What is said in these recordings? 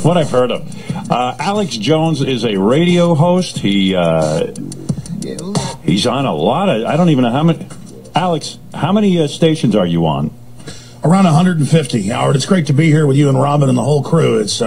what I've heard of. Alex Jones is a radio host. He's on a lot of, I don't even know how many. Alex, how many stations are you on? Around 150, Howard. It's great to be here with you and Robin and the whole crew. It's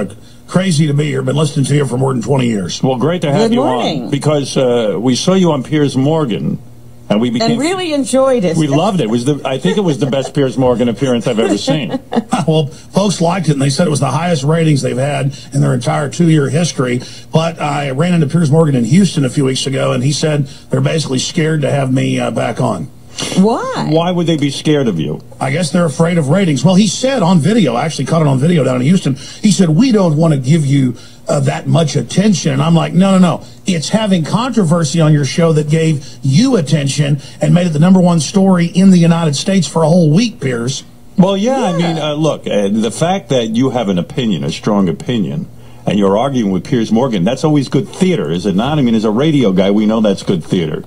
crazy to be here. Been listening to you for more than 20 years. Well, great to have you on, because we saw you on Piers Morgan. And we really enjoyed it. We loved it. I think it was the best Piers Morgan appearance I've ever seen. Well, folks liked it, and they said it was the highest ratings they've had in their entire 2-year history. But I ran into Piers Morgan in Houston a few weeks ago, and he said they're basically scared to have me back on. Why? Why would they be scared of you? I guess they're afraid of ratings. Well, he said on video, I actually caught it on video down in Houston, he said, we don't want to give you that much attention. And I'm like, no. It's having controversy on your show that gave you attention and made it the #1 story in the United States for a whole week, Piers. Well, yeah. I mean, look, the fact that you have an opinion, a strong opinion, and you're arguing with Piers Morgan, that's always good theater, is it not? I mean, as a radio guy, we know that's good theater.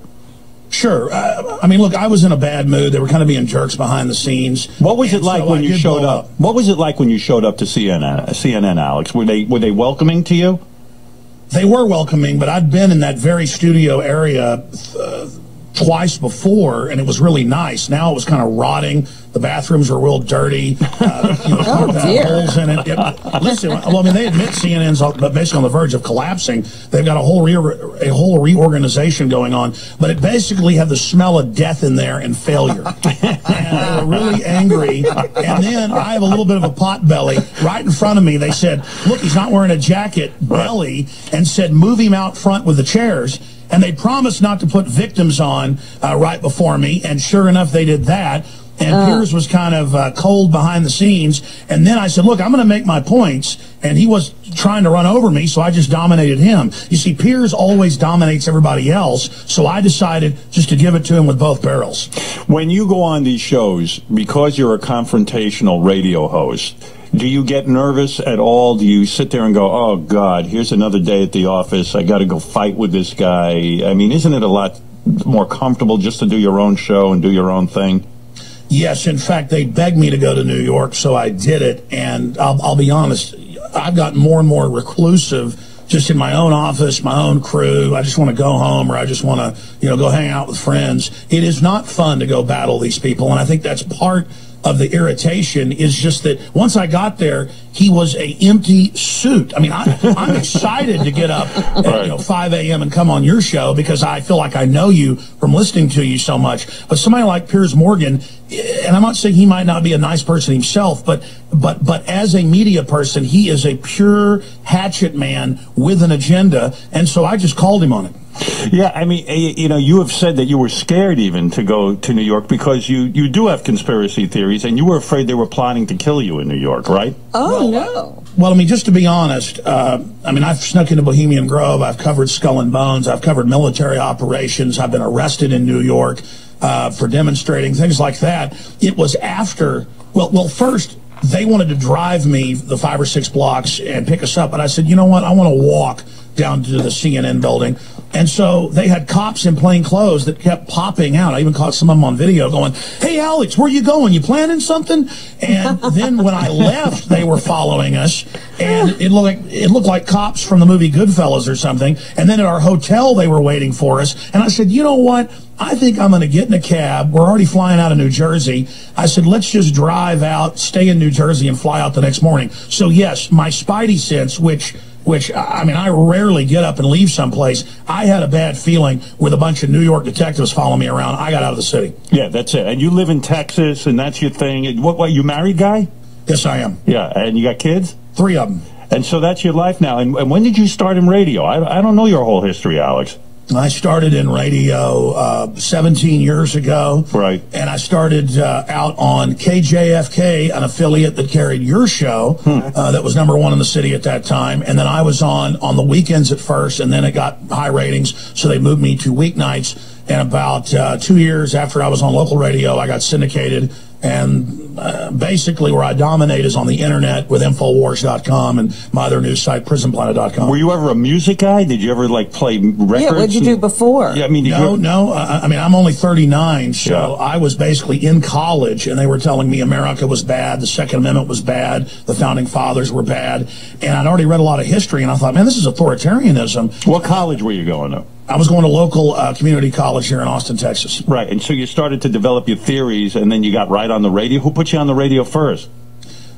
Sure. I mean, look, I was in a bad mood. They were kind of being jerks behind the scenes. What was it like when you showed up? What was it like when you showed up to CNN, Alex? Were they welcoming to you? They were welcoming, but I'd been in that very studio area twice before, and it was really nice. Now it was kind of rotting. The bathrooms were real dirty. Holes in it. Listen, well, I mean, they admit CNN's basically on the verge of collapsing. They've got a whole reorganization going on, but it basically had the smell of death in there and failure. And they were really angry. And then I have a little bit of a pot belly. Right in front of me, they said, look, he's not wearing a jacket, belly, and said, move him out front with the chairs. And they promised not to put victims on right before me, and sure enough, they did that. And Piers was kind of cold behind the scenes. And then I said, look, I'm going to make my points. And he was trying to run over me, so I just dominated him. You see, Piers always dominates everybody else, so I decided just to give it to him with both barrels. When you go on these shows, because you're a confrontational radio host, do you get nervous at all? Do you sit there and go, oh, God, here's another day at the office. I got to go fight with this guy. I mean, isn't it a lot more comfortable just to do your own show and do your own thing? Yes, in fact, they begged me to go to New York, so I did it. And I'll be honest, I've gotten more and more reclusive just in my own office, my own crew. I just want to go home, or I just want to, go hang out with friends. It is not fun to go battle these people, and I think that's part of the irritation is just that once I got there, he was a empty suit. I mean, I'm excited to get up at 5 a.m. and come on your show because I feel like I know you from listening to you so much. But somebody like Piers Morgan, and I'm not saying he might not be a nice person himself, but as a media person, he is a pure hatchet man with an agenda, and so I just called him on it. Yeah, I mean, you have said that you were scared even to go to New York because you do have conspiracy theories, and you were afraid they were plotting to kill you in New York, right? Oh, no. Well, I mean, just to be honest, I mean, I've snuck into Bohemian Grove. I've covered Skull and Bones. I've covered military operations. I've been arrested in New York for demonstrating, things like that. It was after, well, first, they wanted to drive me the 5 or 6 blocks and pick us up, but I said, you know what, I want to walk down to the CNN building. And so they had cops in plain clothes that kept popping out. I even caught some of them on video going, hey, Alex, where you going? You planning something? And then when I left, they were following us. And it looked like cops from the movie Goodfellas or something. And then at our hotel, they were waiting for us. And I said, you know what? I think I'm going to get in a cab. We're already flying out of New Jersey. I said, let's just drive out, stay in New Jersey, and fly out the next morning. So, yes, my spidey sense, which I mean, I rarely get up and leave someplace. I had a bad feeling with a bunch of New York detectives following me around. I got out of the city. Yeah, that's it. And you live in Texas, and that's your thing. What, you married guy? Yes, I am. Yeah, and you got kids? 3 of them. And so that's your life now. And when did you start in radio? I don't know your whole history, Alex. I started in radio 17 years ago. Right. And I started out on KJFK, an affiliate that carried your show that was #1 in the city at that time. And then I was on the weekends at first, and then it got high ratings, so they moved me to weeknights. And about 2 years after I was on local radio, I got syndicated. And basically where I dominate is on the internet with Infowars.com and my other news site, PrisonPlanet.com. Were you ever a music guy? Did you ever like play records? Yeah, what'd you do before? Yeah, I mean, No. I mean, I'm only 39, so I was basically in college, and they were telling me America was bad, the Second Amendment was bad, the Founding Fathers were bad, and I'd already read a lot of history, and I thought, man, this is authoritarianism. What college were you going to? I was going to local community college here in Austin, Texas. Right, and so you started to develop your theories, and then you got right on the radio. Who put you on the radio first?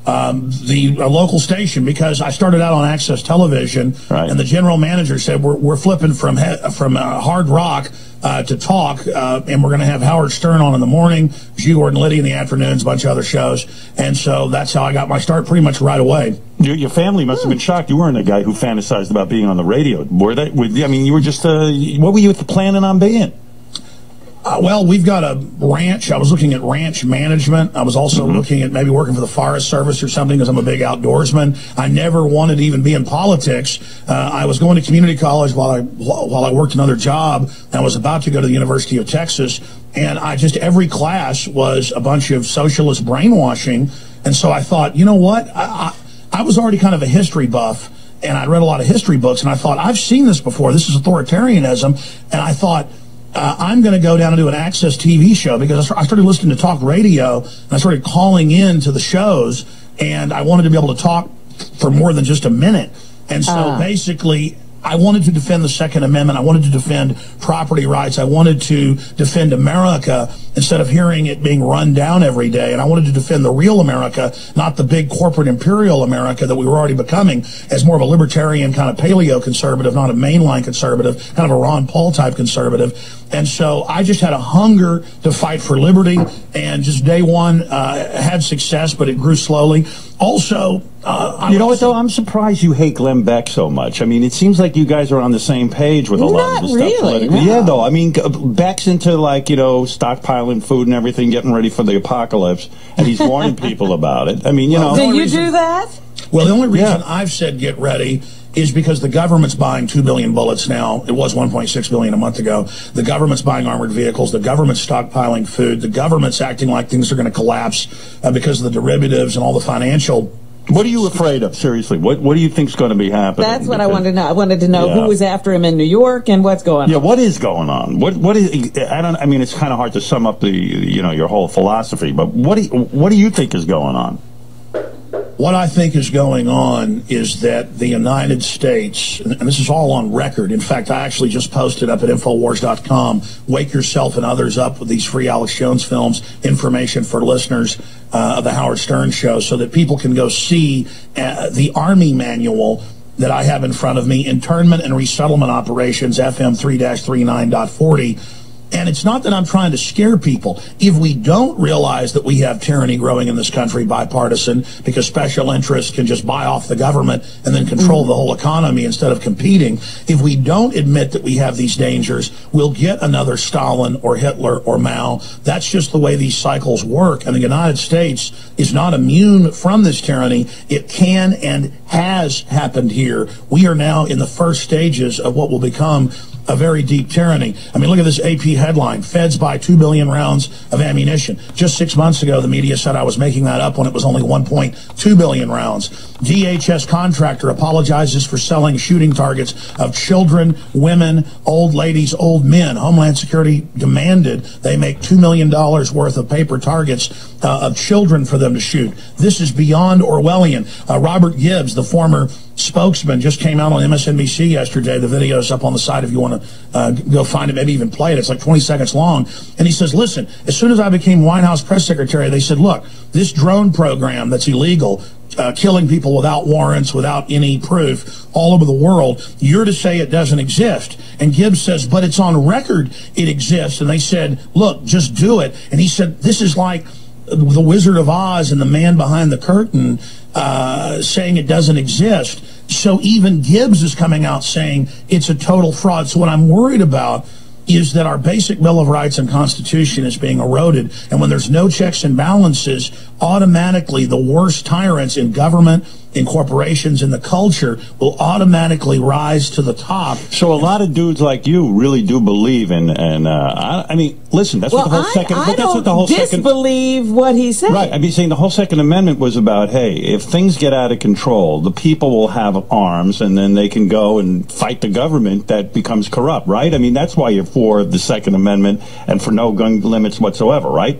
The local station, because I started out on Access Television, and the general manager said, we're flipping from hard rock to talk, and we're going to have Howard Stern on in the morning, G. Gordon Liddy in the afternoons, a bunch of other shows, and so that's how I got my start pretty much right away. Your family must have been shocked. You weren't a guy who fantasized about being on the radio, were they? I mean, you were just, what were you planning on being? Well, we've got a ranch. I was looking at ranch management. I was also looking at maybe working for the Forest Service or something, because I'm a big outdoorsman. I never wanted to even be in politics. I was going to community college while I worked another job. I was about to go to the University of Texas, and every class was a bunch of socialist brainwashing. And so I thought, you know what? I was already kind of a history buff, and I'd read a lot of history books, and I thought, I've seen this before. This is authoritarianism. And I thought, I'm going to go down and do an Access TV show, because I started listening to talk radio, and I started calling in to the shows, and I wanted to be able to talk for more than just a minute. And so basically, I wanted to defend the Second Amendment. I wanted to defend property rights. I wanted to defend America instead of hearing it being run down every day. And I wanted to defend the real America, not the big corporate imperial America that we were already becoming, as more of a libertarian kind of paleo conservative, not a mainline conservative, kind of a Ron Paul type conservative. And so I just had a hunger to fight for liberty, and just day one had success, but it grew slowly. Also, you know what, though? I'm surprised you hate Glenn Beck so much. I mean, it seems like you guys are on the same page with a lot of the stuff politically. No. Yeah, though. I mean, Beck's into, like, stockpiling food and everything, getting ready for the apocalypse, and he's warning people about it. I mean, Did you do that? Well, the only reason I've said get ready is because the government's buying 2 billion bullets now. It was 1.6 billion a month ago. The government's buying armored vehicles. The government's stockpiling food. The government's acting like things are going to collapse because of the derivatives and all the financial. What are you afraid of? Seriously, what do you think's going to be happening? That's what I wanted to know. I wanted to know who was after him in New York and what's going on. Yeah, what is going on? What is? I mean, it's kind of hard to sum up the your whole philosophy. But what do you think is going on? What I think is going on is that the United States, and this is all on record. In fact, I actually just posted up at Infowars.com, wake yourself and others up with these free Alex Jones films, information for listeners of the Howard Stern Show, so that people can go see the Army manual that I have in front of me, Internment and Resettlement Operations, FM 3-39.40. And it's not that I'm trying to scare people. If we don't realize that we have tyranny growing in this country, bipartisan, because special interests can just buy off the government and then control the whole economy instead of competing, if we don't admit that we have these dangers, we'll get another Stalin or Hitler or Mao. That's just the way these cycles work. And the United States is not immune from this tyranny. It can and has happened here. We are now in the first stages of what will become a very deep tyranny. I mean, look at this AP headline: Feds buy 2 billion rounds of ammunition. Just 6 months ago, the media said I was making that up when it was only 1.2 billion rounds. DHS contractor apologizes for selling shooting targets of children, women, old ladies, old men. Homeland Security demanded they make $2 million worth of paper targets of children for them to shoot. This is beyond Orwellian. Robert Gibbs, the former spokesman, just came out on MSNBC yesterday. The video's up on the site if you want to go find it, maybe even play it. It's like 20 seconds long. And he says, listen, as soon as I became White House press secretary, they said, look, this drone program that's illegal, killing people without warrants, without any proof, all over the world, you're to say it doesn't exist. And Gibbs says, but it's on record it exists. And they said, look, just do it. And he said, this is like the Wizard of Oz and the man behind the curtain saying it doesn't exist. So even Gibbs is coming out saying it's a total fraud. So what I'm worried about is that our basic Bill of Rights and Constitution is being eroded. And when there's no checks and balances, automatically the worst tyrants in government, in corporations in the culture will automatically rise to the top. So a lot of dudes like you really do believe in, and I mean, listen, that's what the whole second. I don't disbelieve what he said. Right, I'd be saying the whole Second Amendment was about, hey, if things get out of control, the people will have arms, and then they can go and fight the government that becomes corrupt. Right? I mean, that's why you're for the Second Amendment and for no gun limits whatsoever. Right?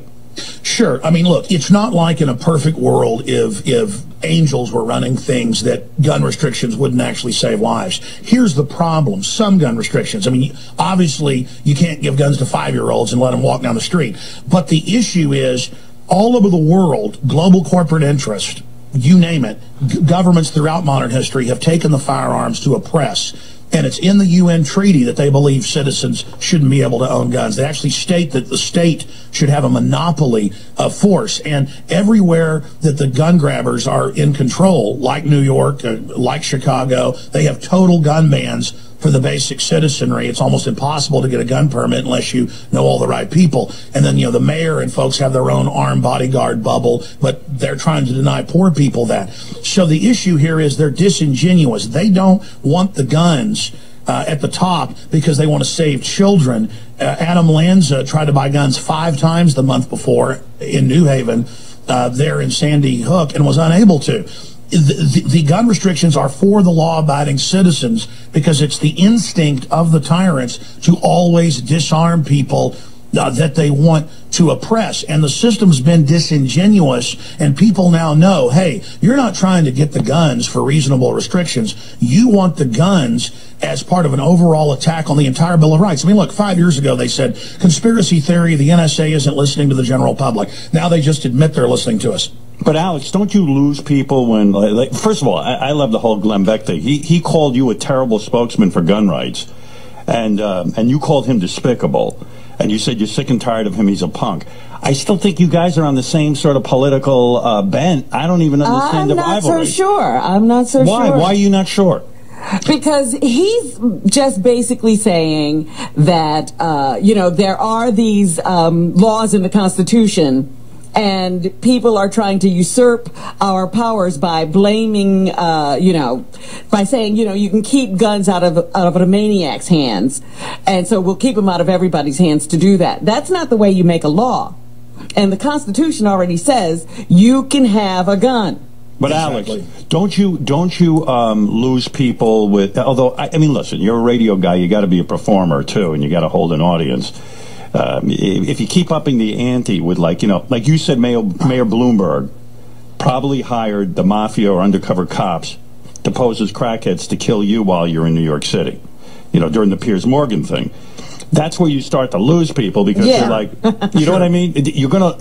Sure. I mean, look, it's not like in a perfect world if angels were running things that gun restrictions wouldn't actually save lives. Here's the problem. Some gun restrictions. I mean, obviously, you can't give guns to 5-year-olds and let them walk down the street. But the issue is, all over the world, global corporate interest, you name it, governments throughout modern history have taken the firearms to oppress. And it's in the UN treaty that they believe citizens shouldn't be able to own guns. They actually state that the state should have a monopoly of force. And everywhere that the gun grabbers are in control, like New York, like Chicago, they have total gun bans for the basic citizenry. It's almost impossible to get a gun permit unless you know all the right people. And then, the mayor and folks have their own armed bodyguard bubble, but they're trying to deny poor people that. So the issue here is they're disingenuous. They don't want the guns at the top because they want to save children. Adam Lanza tried to buy guns 5 times the month before in New Haven, there in Sandy Hook, and was unable to. The gun restrictions are for the law-abiding citizens because it's the instinct of the tyrants to always disarm people that they want to oppress. And the system's been disingenuous, and people now know, hey, you're not trying to get the guns for reasonable restrictions. You want the guns as part of an overall attack on the entire Bill of Rights. I mean, look, 5 years ago they said, conspiracy theory, the NSA isn't listening to the general public. Now they just admit they're listening to us. But Alex, don't you lose people when, like, first of all, I love the whole Glenn Beck thing. He called you a terrible spokesman for gun rights, and you called him despicable, and you said you're sick and tired of him. He's a punk. I still think you guys are on the same sort of political bent. I don't even understand the rivalry. I'm not so sure. I'm not so sure. Why are you not sure? Because he's just basically saying that, there are these laws in the Constitution, and people are trying to usurp our powers by blaming, by saying, you can keep guns out of a maniac's hands. And so we'll keep them out of everybody's hands to do that. That's not the way you make a law. And the Constitution already says you can have a gun. But exactly. Alex, don't you lose people with, although, I mean, listen, you're a radio guy, you got to be a performer too, and you got to hold an audience. If you keep upping the ante with, like you said, Mayor Bloomberg probably hired the mafia or undercover cops to pose as crackheads to kill you while you're in New York City, during the Piers Morgan thing. That's where you start to lose people because you're like, you know what I mean? You're gonna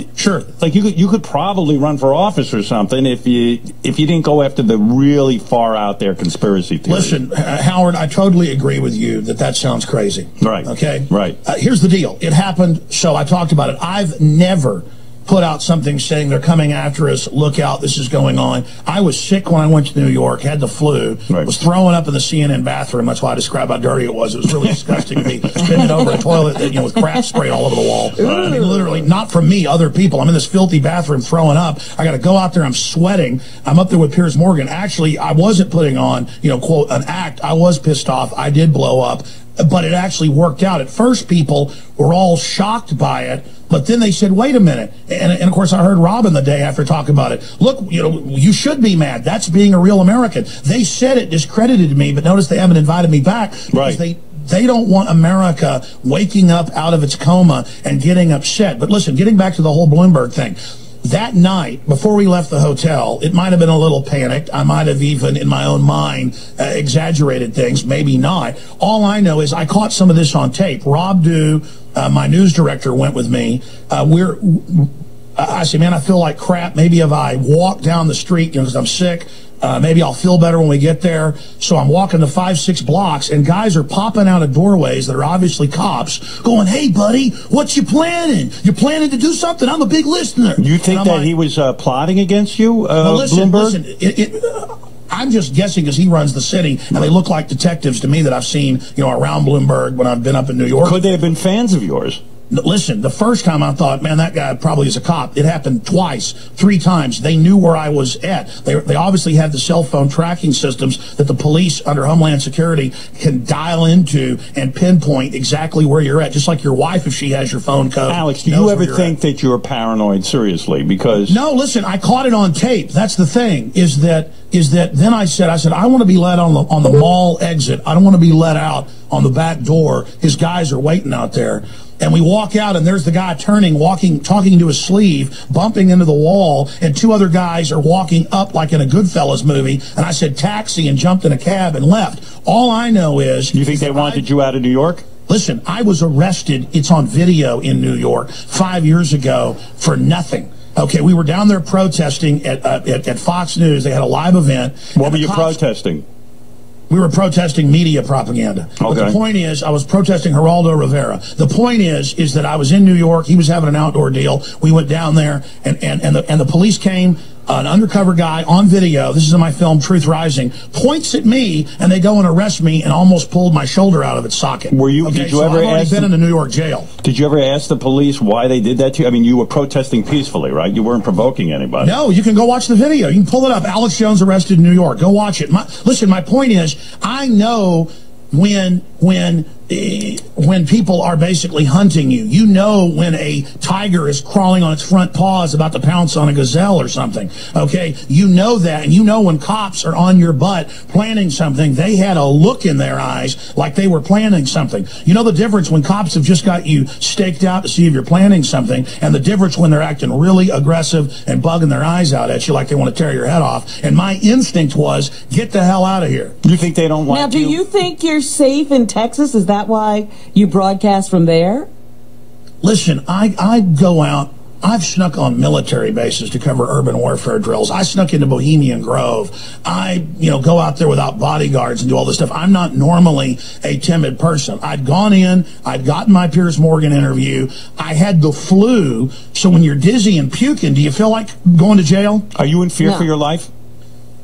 like you could probably run for office or something if you didn't go after the really far out there conspiracy theories. Listen, Howard, I totally agree with you that sounds crazy. Right. Okay. Right. Here's the deal. It happened. So I talked about it. I've never put out something saying they're coming after us, look out, this is going on. I was sick when I went to New York, had the flu, was throwing up in the CNN bathroom. That's why I described how dirty it was. It was really disgusting to be bending over a toilet with crap sprayed all over the wall. I mean, literally, not from me, other people. I'm in this filthy bathroom throwing up. I got to go out there, I'm sweating. I'm up there with Piers Morgan. Actually, I wasn't putting on, quote, an act. I was pissed off. I did blow up. But it actually worked out. At first, people were all shocked by it, but then they said, wait a minute. And of course, I heard Robin the day after talking about it. Look, you should be mad. That's being a real American. They said it discredited me, but notice they haven't invited me back because they don't want America waking up out of its coma and getting upset. But listen, getting back to the whole Bloomberg thing. That night, before we left the hotel, it might have been a little panicked. I might have even, in my own mind, exaggerated things. Maybe not. All I know is I caught some of this on tape. Rob Dew, my news director, went with me. I said, man, I feel like crap. Maybe if I walk down the street, because I'm sick, maybe I'll feel better when we get there. So I'm walking the 5-6 blocks, and guys are popping out of doorways that are obviously cops, going, hey, buddy, what you planning? You're planning to do something? I'm a big listener. You think that he was plotting against you, Bloomberg? Listen, I'm just guessing because he runs the city, and they look like detectives to me that I've seen, around Bloomberg when I've been up in New York. Could they have been fans of yours? Listen, the first time I thought, man, that guy probably is a cop. It happened twice, 3 times. They knew where I was at. They obviously had the cell phone tracking systems that the police under Homeland Security can dial into and pinpoint exactly where you're at, just like your wife, if she has your phone code. Alex, do you ever think that you're paranoid, seriously? Because... No, listen, I caught it on tape. That's the thing, is that then I said, I want to be let on the mall exit. I don't want to be let out on the back door. His guys are waiting out there. And we walk out, and there's the guy turning, walking, talking into his sleeve, bumping into the wall, and 2 other guys are walking up like in a Goodfellas movie. And I said, taxi, and jumped in a cab and left. All I know is... You think they wanted you out of New York? Listen, I was arrested. It's on video in New York 5 years ago for nothing. Okay, we were down there protesting at Fox News. They had a live event. What were you protesting? We were protesting media propaganda. Okay. But the point is, I was protesting Geraldo Rivera. The point is that I was in New York. He was having an outdoor deal. We went down there, and the police came. An undercover guy on video, this is in my film Truth Rising, points at me, and they go and arrest me and almost pulled my shoulder out of its socket. Were you? Okay, did you ever I've already ask been in a New York jail. Did you ever ask the police why they did that to you? I mean, you were protesting peacefully, right? You weren't provoking anybody. No, you can go watch the video. You can pull it up. Alex Jones arrested in New York. Go watch it. Listen, my point is, I know when people are basically hunting you. You know when a tiger is crawling on its front paws about to pounce on a gazelle or something, okay? You know that, and you know when cops are on your butt planning something, they had a look in their eyes like they were planning something. You know the difference when cops have just got you staked out to see if you're planning something, and the difference when they're acting really aggressive and bugging their eyes out at you like they want to tear your head off. And my instinct was, get the hell out of here. You think they don't want you? Now, do you think you're safe in Texas? Is that why you broadcast from there? Listen, I go out. I've snuck on military bases to cover urban warfare drills. I snuck into Bohemian Grove. I, go out there without bodyguards and do all this stuff. I'm not normally a timid person. I'd gone in. I'd gotten my Piers Morgan interview. I had the flu. So when you're dizzy and puking, do you feel like going to jail? Are you in fear for your life?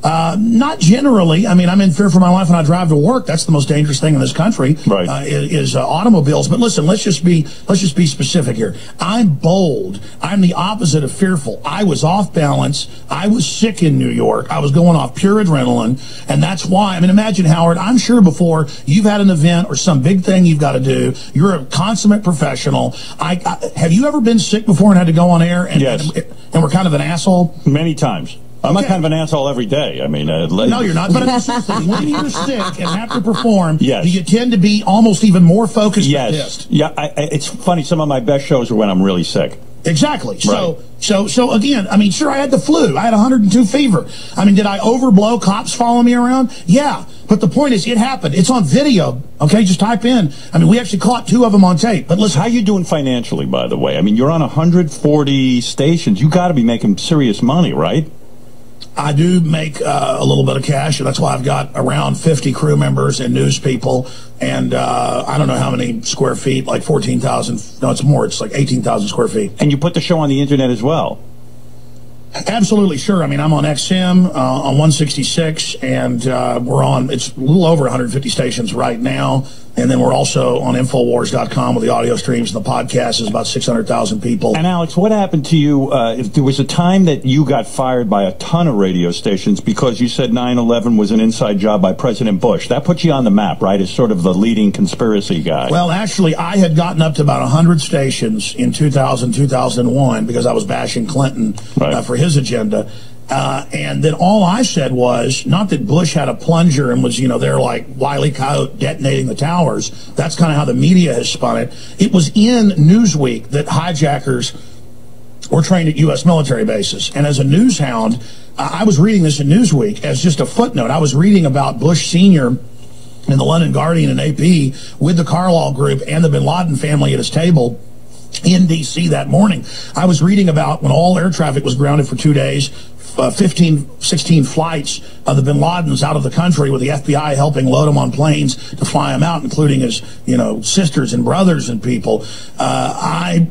Not generally. I mean, I'm in fear for my life when I drive to work. That's the most dangerous thing in this country, right? Is automobiles. But listen, let's just be specific here. I'm bold. I'm the opposite of fearful. I was off balance. I was sick in New York. I was going off pure adrenaline, and that's why. I mean, imagine, Howard. I'm sure before you've had an event or some big thing you've got to do. You're a consummate professional. Have you ever been sick before and had to go on air? Yes. And we're kind of an asshole. Many times. I'm not kind of an asshole every day. I mean, no, you're not. But when you're sick and have to perform, yes, you tend to be almost even more focused. Yes, yeah. It's funny. Some of my best shows are when I'm really sick. Exactly. Right. So again, I mean, sure, I had the flu. I had 102 fever. I mean, did I overblow? Cops follow me around? Yeah. But the point is, it happened. It's on video. Okay, just type in. I mean, we actually caught 2 of them on tape. But listen, how you doing financially, by the way? I mean, you're on 140 stations. You got to be making serious money, right? I do make a little bit of cash, and that's why I've got around 50 crew members and news people, and I don't know how many square feet, like 14,000. No, it's more. It's like 18,000 square feet. And you put the show on the internet as well? Absolutely, sure. I mean, I'm on XM, on 166, and we're on, it's a little over 150 stations right now. And then we're also on Infowars.com with the audio streams, and the podcast is about 600,000 people. And Alex, what happened to you? If there was a time that you got fired by a ton of radio stations because you said 9/11 was an inside job by President Bush. That put you on the map, right, as sort of the leading conspiracy guy. Well, actually, I had gotten up to about 100 stations in 2000, 2001 because I was bashing Clinton for his agenda. And then all I said was, not that Bush had a plunger and was, there like Wile E. Coyote detonating the towers. That's kind of how the media has spun it. It was in Newsweek that hijackers were trained at U.S. military bases. And as a news hound, I was reading this in Newsweek as just a footnote. I was reading about Bush Sr. in the London Guardian and AP with the Carlyle Group and the bin Laden family at his table in D.C. that morning. I was reading about when all air traffic was grounded for 2 days, 15, 16 flights of the bin Ladens out of the country with the FBI helping load them on planes to fly them out, including his, sisters and brothers and people. I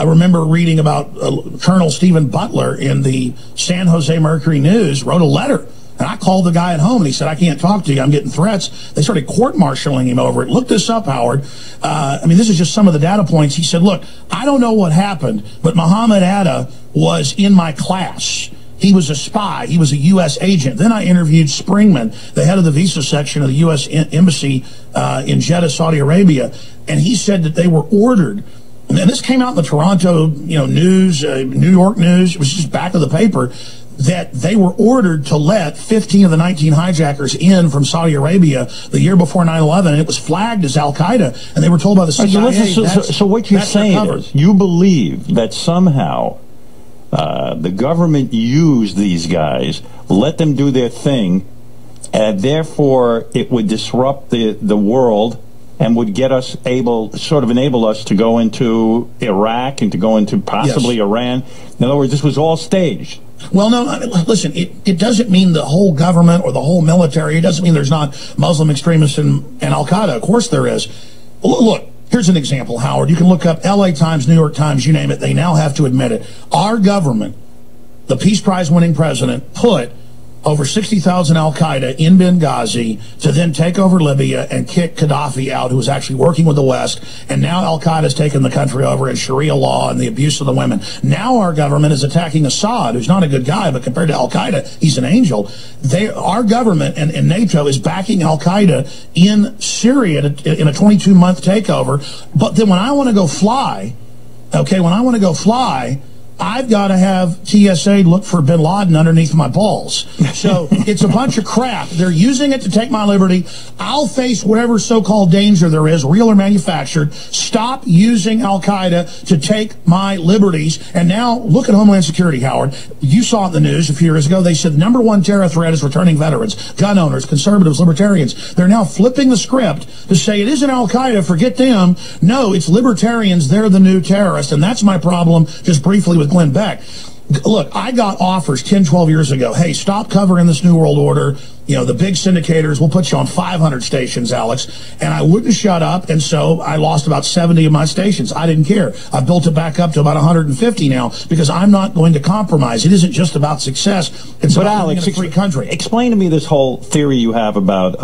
remember reading about Colonel Stephen Butler in the San Jose Mercury News wrote a letter And I called the guy at home, and he said, I can't talk to you. I'm getting threats. They started court-martialing him over it. Look this up, Howard. I mean, this is just some of the data points. He said, look, I don't know what happened, but Muhammad Atta was in my class. He was a spy. He was a U.S. agent. Then I interviewed Springman, the head of the visa section of the U.S. Embassy in Jeddah, Saudi Arabia, and he said that they were ordered. And this came out in the Toronto, news, New York news. It was just back of the paper that they were ordered to let 15 of the 19 hijackers in from Saudi Arabia the year before 9/11, and it was flagged as Al-Qaeda, and they were told by the CIA. So what you're saying is you believe that somehow the government used these guys, let them do their thing, and therefore it would disrupt the world and would get us enable us to go into Iraq and to go into possibly Iran. In other words, this was all staged. Well, no, listen, it doesn't mean the whole government or the whole military. It doesn't mean there's not Muslim extremists and Al-Qaeda. Of course there is. Look, here's an example, Howard. You can look up LA Times, New York Times, you name it. They now have to admit it. Our government, the Peace Prize winning president, put over 60,000 Al-Qaeda in Benghazi to then take over Libya and kick Gaddafi out, who was actually working with the West. And now Al-Qaeda's taken the country over and Sharia law and the abuse of the women. Now our government is attacking Assad, who's not a good guy, but compared to Al-Qaeda, he's an angel. Our government and NATO is backing Al-Qaeda in Syria in a 22-month takeover. But then when I want to go fly, I've got to have TSA look for bin Laden underneath my balls. So it's a bunch of crap. They're using it to take my liberty. I'll face whatever so-called danger there is, real or manufactured. Stop using Al-Qaeda to take my liberties. And now look at Homeland Security, Howard. You saw it in the news a few years ago. They said the #1 terror threat is returning veterans, gun owners, conservatives, libertarians. They're now flipping the script to say it isn't Al-Qaeda, forget them. No, it's libertarians. They're the new terrorists. And that's my problem, just briefly, with Glenn Beck. Look, I got offers 10, 12 years ago. Hey, stop covering this New World Order. The big syndicators, we'll put you on 500 stations, Alex. And I wouldn't shut up, and so I lost about 70 of my stations. I didn't care. I built it back up to about 150 now because I'm not going to compromise. It isn't just about success. It's about living in a free country. Explain to me this whole theory you have about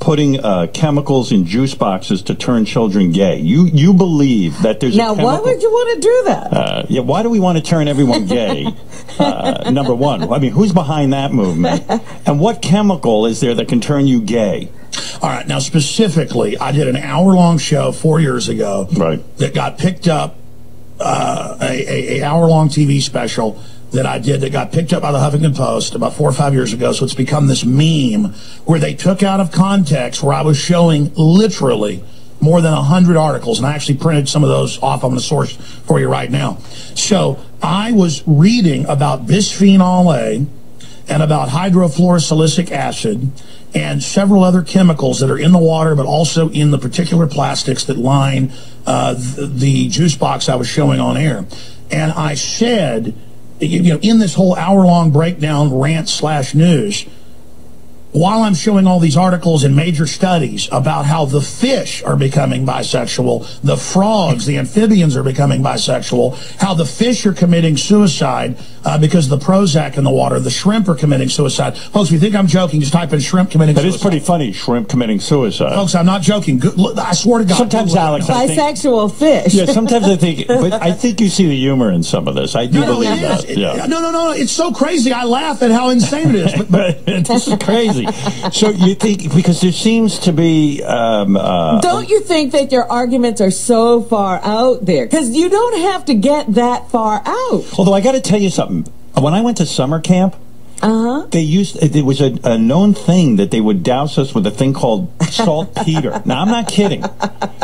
putting chemicals in juice boxes to turn children gay. You believe that there's now, why would you want to do that? Why do we want to turn everyone gay? Number one. I mean, who's behind that movement? And what chemical is there that can turn you gay? All right. Now, specifically, I did an hour-long show 4 years ago that got picked up, a hour-long TV special that I did that got picked up by the Huffington Post about 4 or 5 years ago. So it's become this meme where they took out of context where I was showing literally more than 100 articles, and I actually printed some of those off. I'm going to source for you right now. So I was reading about bisphenol A and about hydrofluorosilicic acid and several other chemicals that are in the water, but also in the particular plastics that line the juice box I was showing on air. And I said, in this whole hour-long breakdown rant/news, while I'm showing all these articles and major studies about how the fish are becoming bisexual, the frogs, the amphibians are becoming bisexual, how the fish are committing suicide because of the Prozac in the water, the shrimp are committing suicide. Folks, if you think I'm joking, just type in shrimp committing suicide. That is pretty funny, shrimp committing suicide. Folks, I'm not joking. I swear to God. Sometimes, Alex, bisexual fish. Yeah, sometimes I think, but I think you see the humor in some of this. I do believe that. No, it's so crazy. I laugh at how insane it is. But this is crazy. So you think, because there seems to be... don't you think that your arguments are so far out there? Because you don't have to get that far out. Although I got to tell you something. When I went to summer camp, it was a known thing that they would douse us with a thing called saltpeter. Now, I'm not kidding.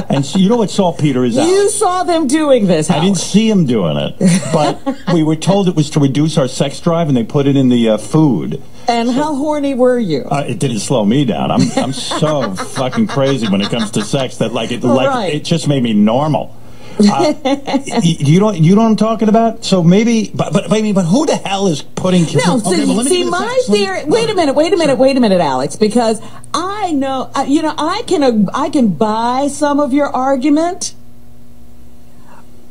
And so you know what saltpeter is? You saw them doing this, Howard. I didn't see them doing it. But we were told it was to reduce our sex drive, and they put it in the food. And how horny were you? It didn't slow me down. I'm so fucking crazy when it comes to sex that it just made me normal. You know what I'm talking about? So maybe, but who the hell is putting? No, see, my theory. Wait a minute, Alex, because I know, I can buy some of your argument,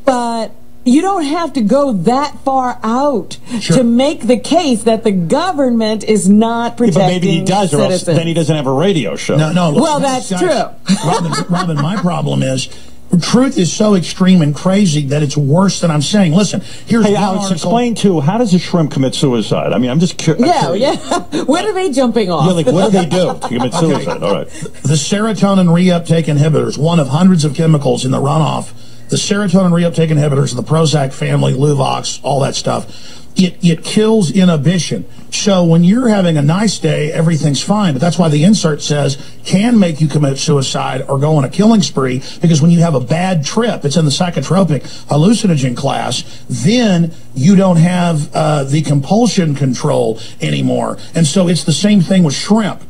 but you don't have to go that far out to make the case that the government is not protecting but maybe he does, citizens. or else then he doesn't have a radio show. No. Well, that's true. Robin, my problem is truth is so extreme and crazy that it's worse than I'm saying. Listen, here's one Alex, article. explain too, how does a shrimp commit suicide? I mean, I'm just curious. Yeah. When are they jumping off? Yeah, like, what do they do to commit suicide? All right. The serotonin reuptake inhibitors, one of hundreds of chemicals in the runoff. The serotonin reuptake inhibitors of the Prozac family, Luvox, all that stuff. It kills inhibition. So when you're having a nice day, everything's fine. But that's why the insert says can make you commit suicide or go on a killing spree, because when you have a bad trip, it's in the psychotropic hallucinogen class, then you don't have the compulsion control anymore. And so it's the same thing with shrimp.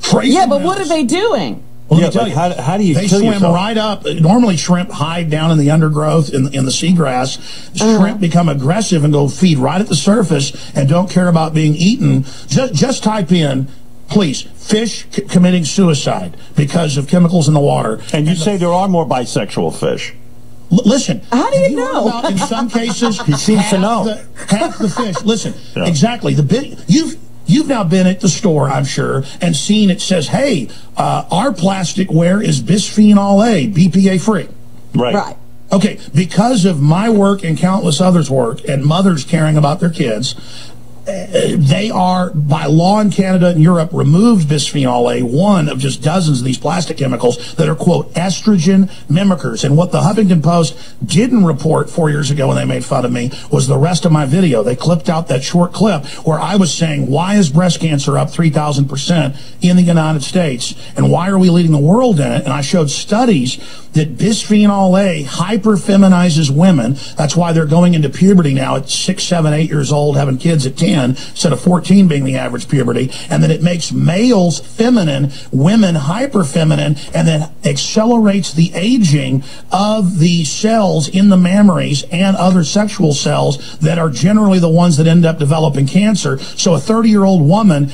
Crazy Yeah, but what amounts. are they doing? Well, Yeah, let me tell like, you, how do you they kill swim yourself? right up. Normally, shrimp hide down in the undergrowth in the seagrass. Shrimp become aggressive and go feed right at the surface and don't care about being eaten. Just type in, please, fish committing suicide because of chemicals in the water. And you say there are more bisexual fish. Listen. How do you heard know? about, in some cases, He seems to know. Half the fish. Listen, Yeah. exactly. You've now been at the store, I'm sure, and seen it says, hey, our plasticware is bisphenol A, BPA free. Right. Okay, because of my work and countless others' work and mothers caring about their kids, they are, by law in Canada and Europe, removed bisphenol A, one of just dozens of these plastic chemicals that are, quote, estrogen mimickers. And what the Huffington Post didn't report 4 years ago when they made fun of me was the rest of my video. They clipped out that short clip where I was saying, why is breast cancer up 3,000% in the United States? And why are we leading the world in it? And I showed studies that bisphenol A hyper-feminizes women. That's why they're going into puberty now at 6, 7, 8 years old, having kids at 10, instead of 14 being the average puberty. And that it makes males feminine, women hyper-feminine, and then accelerates the aging of the cells in the mammaries and other sexual cells that are generally the ones that end up developing cancer. So a 30-year-old woman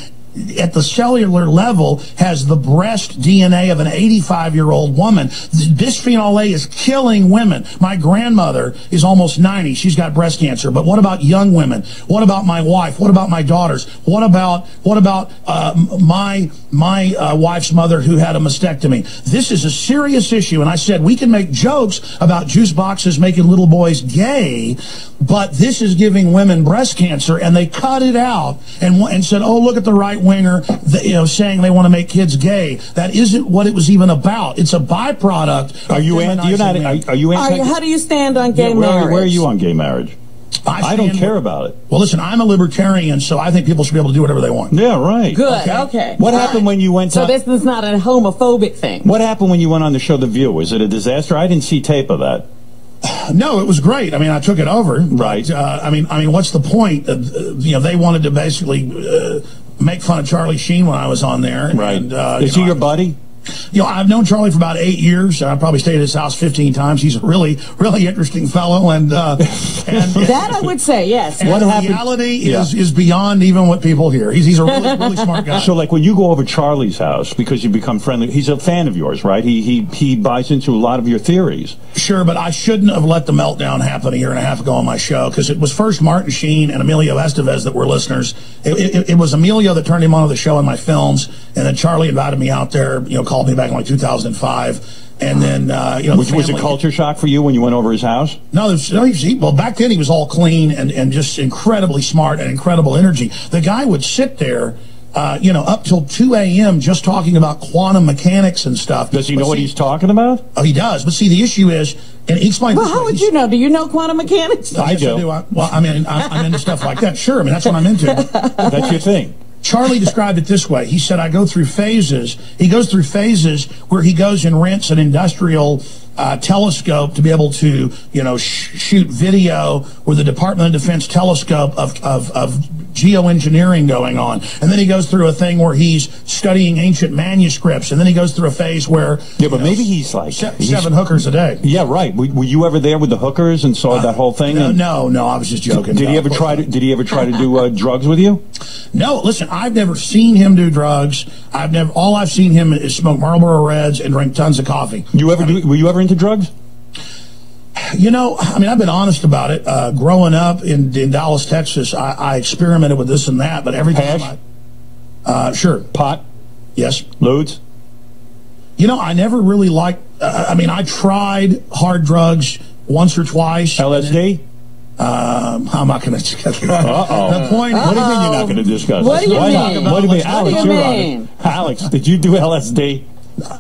at the cellular level has the breast DNA of an 85-year-old woman. Bisphenol A is killing women. My grandmother is almost 90. She's got breast cancer. But what about young women? What about my wife? What about my daughters? What about my wife's mother who had a mastectomy? This is a serious issue. And I said we can make jokes about juice boxes making little boys gay, but this is giving women breast cancer, and they cut it out and said, oh, look at the right winger, saying they want to make kids gay. That isn't what it was even about. It's a byproduct. Are you anti? How do you stand on gay marriage? Where are you on gay marriage? I don't care about it. Well, listen, I'm a libertarian, so I think people should be able to do whatever they want. Yeah, right. Good. Okay. What happened when you went to... So this is not a homophobic thing. What happened when you went on the show The View? Was it a disaster? I didn't see tape of that. No, it was great. I mean, I took it over. Right. But, I mean, what's the point? They wanted to basically make fun of Charlie Sheen when I was on there. Right. And, Is he your buddy? I've known Charlie for about 8 years. I probably stayed at his house 15 times. He's a really, really interesting fellow. And that I would say, yes. And what the happened? reality is beyond even what people hear. He's a really, really smart guy. So, like, when you go over Charlie's house because you become friendly, he's a fan of yours, right? He buys into a lot of your theories. Sure, but I shouldn't have let the meltdown happen a year and a half ago on my show, because it was first Martin Sheen and Emilio Estevez that were listeners. It was Emilio that turned him onto the show in my films, and then Charlie invited me out there, called me back in like 2005. And then, was it culture shock for you when you went over his house? No, well, back then he was all clean and just incredibly smart and incredible energy. The guy would sit there, up till 2 a.m. just talking about quantum mechanics and stuff. Does he know what he's talking about? Oh, he does. But see, the issue is, and he explained. Well, how would you know? Do you know quantum mechanics? I do. I'm into stuff like that. Sure, I mean, that's what I'm into. That's your thing. Charlie described it this way. He said, I go through phases. He goes through phases where he goes and rents an industrial telescope to be able to, shoot video with the Department of Defense telescope of geoengineering going on. And then he goes through a thing where he's studying ancient manuscripts. And then he goes through a phase where... Yeah, but maybe he's like... seven hookers a day. Yeah, right. Were you ever there with the hookers and saw that whole thing? No, I was just joking. Did he ever try to do drugs with you? No, listen, I've never seen him do drugs. All I've seen him is smoke Marlboro Reds and drink tons of coffee. Were you ever into drugs? You know, I mean, I've been honest about it. Growing up in Dallas, Texas, I experimented with this and that, but every time sure. Pot? Yes. Ludes? You know, I never really liked, I mean, I tried hard drugs once or twice. LSD? I'm not going to discuss that. The point. What do you mean you're not going to discuss? What do you mean? What do you mean, Alex? What do you You're mean? on it. Alex, did you do LSD?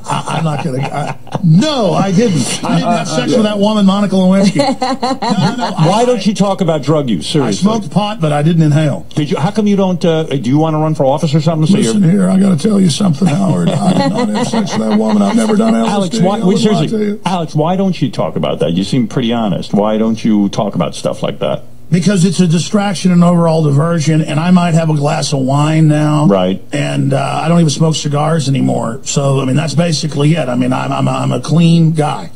I'm not going to. No, I didn't. I didn't have sex with that woman, Monica Lewinsky. No. Why don't you talk about drug use? Seriously. I smoked pot, but I didn't inhale. Did you? How come you don't? Do you want to run for office or something? So Listen here, I got to tell you something, Howard. I did not have sex with that woman. I've never done LSD. Alex, why don't you talk about that? You seem pretty honest. Why don't you talk about stuff like that? Because it's a distraction and overall diversion, and I might have a glass of wine now. Right. And I don't even smoke cigars anymore. So, I mean, that's basically it. I mean, I'm a clean guy.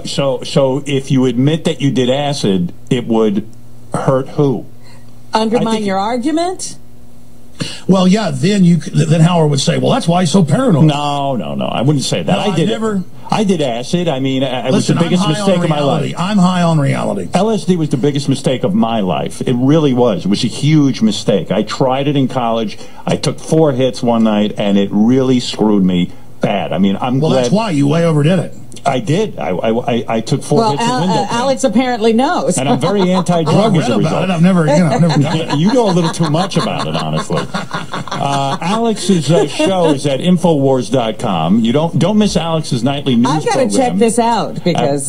So if you admit that you did acid, it would hurt who? Undermine your argument? Well, yeah, then Howard would say, well, that's why he's so paranoid. No. I wouldn't say that. No, I did acid. I mean, it was the biggest mistake of my life. I'm high on reality. LSD was the biggest mistake of my life. It really was. It was a huge mistake. I tried it in college. I took 4 hits one night, and it really screwed me bad. I mean, I'm glad. Well, that's why you way overdid it. I did. I took 4 hits of window. Alex apparently knows. And I'm very anti-drug as a result. I've never done it. You know a little too much about it, honestly. Alex's show is at Infowars.com. You don't miss Alex's nightly news I've got to check this out because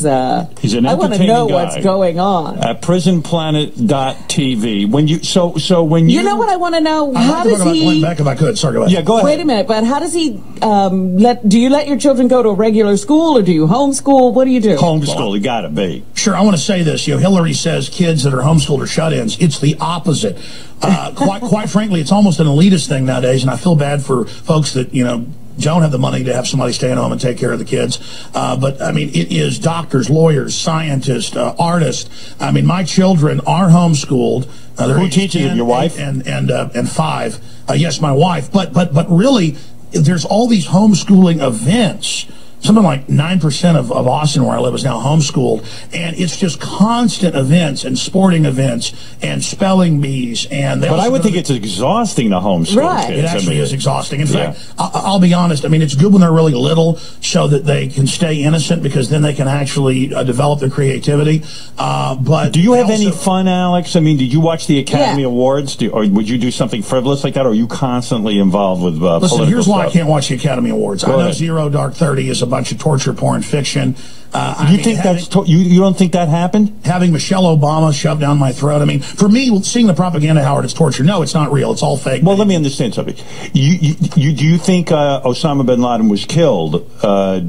he's an I want to know guy. what's going on. At prisonplanet.tv. When you know what I want to know? How does he? Going back if I could. Sorry, go ahead. Yeah, go ahead. Wait a minute, but how does he do you let your children go to a regular school, or do you homeschool? What do you do? Homeschool, you gotta be. Sure, I want to say this. You know, Hillary says kids that are homeschooled are shut-ins. It's the opposite. Quite frankly, it's almost an elitist thing nowadays, and I feel bad for folks that, you know, don't have the money to have somebody stay at home and take care of the kids. But, I mean, it is doctors, lawyers, scientists, artists. I mean, my children are homeschooled. Who teaches them? Your wife? And 5. Yes, my wife. But really, there's all these homeschooling events. Something like 9% of Austin, where I live, is now homeschooled. And it's just constant events and sporting events and spelling bees. But I would think it's exhausting to homeschool right. kids. It actually is exhausting. In fact, I'll be honest. I mean, it's good when they're really little so that they can stay innocent, because then they can actually develop their creativity. But do you have any fun, Alex? I mean, did you watch the Academy Awards? Or would you do something frivolous like that? Or are you constantly involved with political stuff? Listen, here's why I can't watch the Academy Awards. Go I know ahead. Zero Dark 30 is a bunch of torture porn fiction. You don't think that happened? Having Michelle Obama shoved down my throat. I mean, for me, seeing the propaganda, Howard, it's torture. No, it's not real. It's all fake. Well, let me understand something. Do you think Osama bin Laden was killed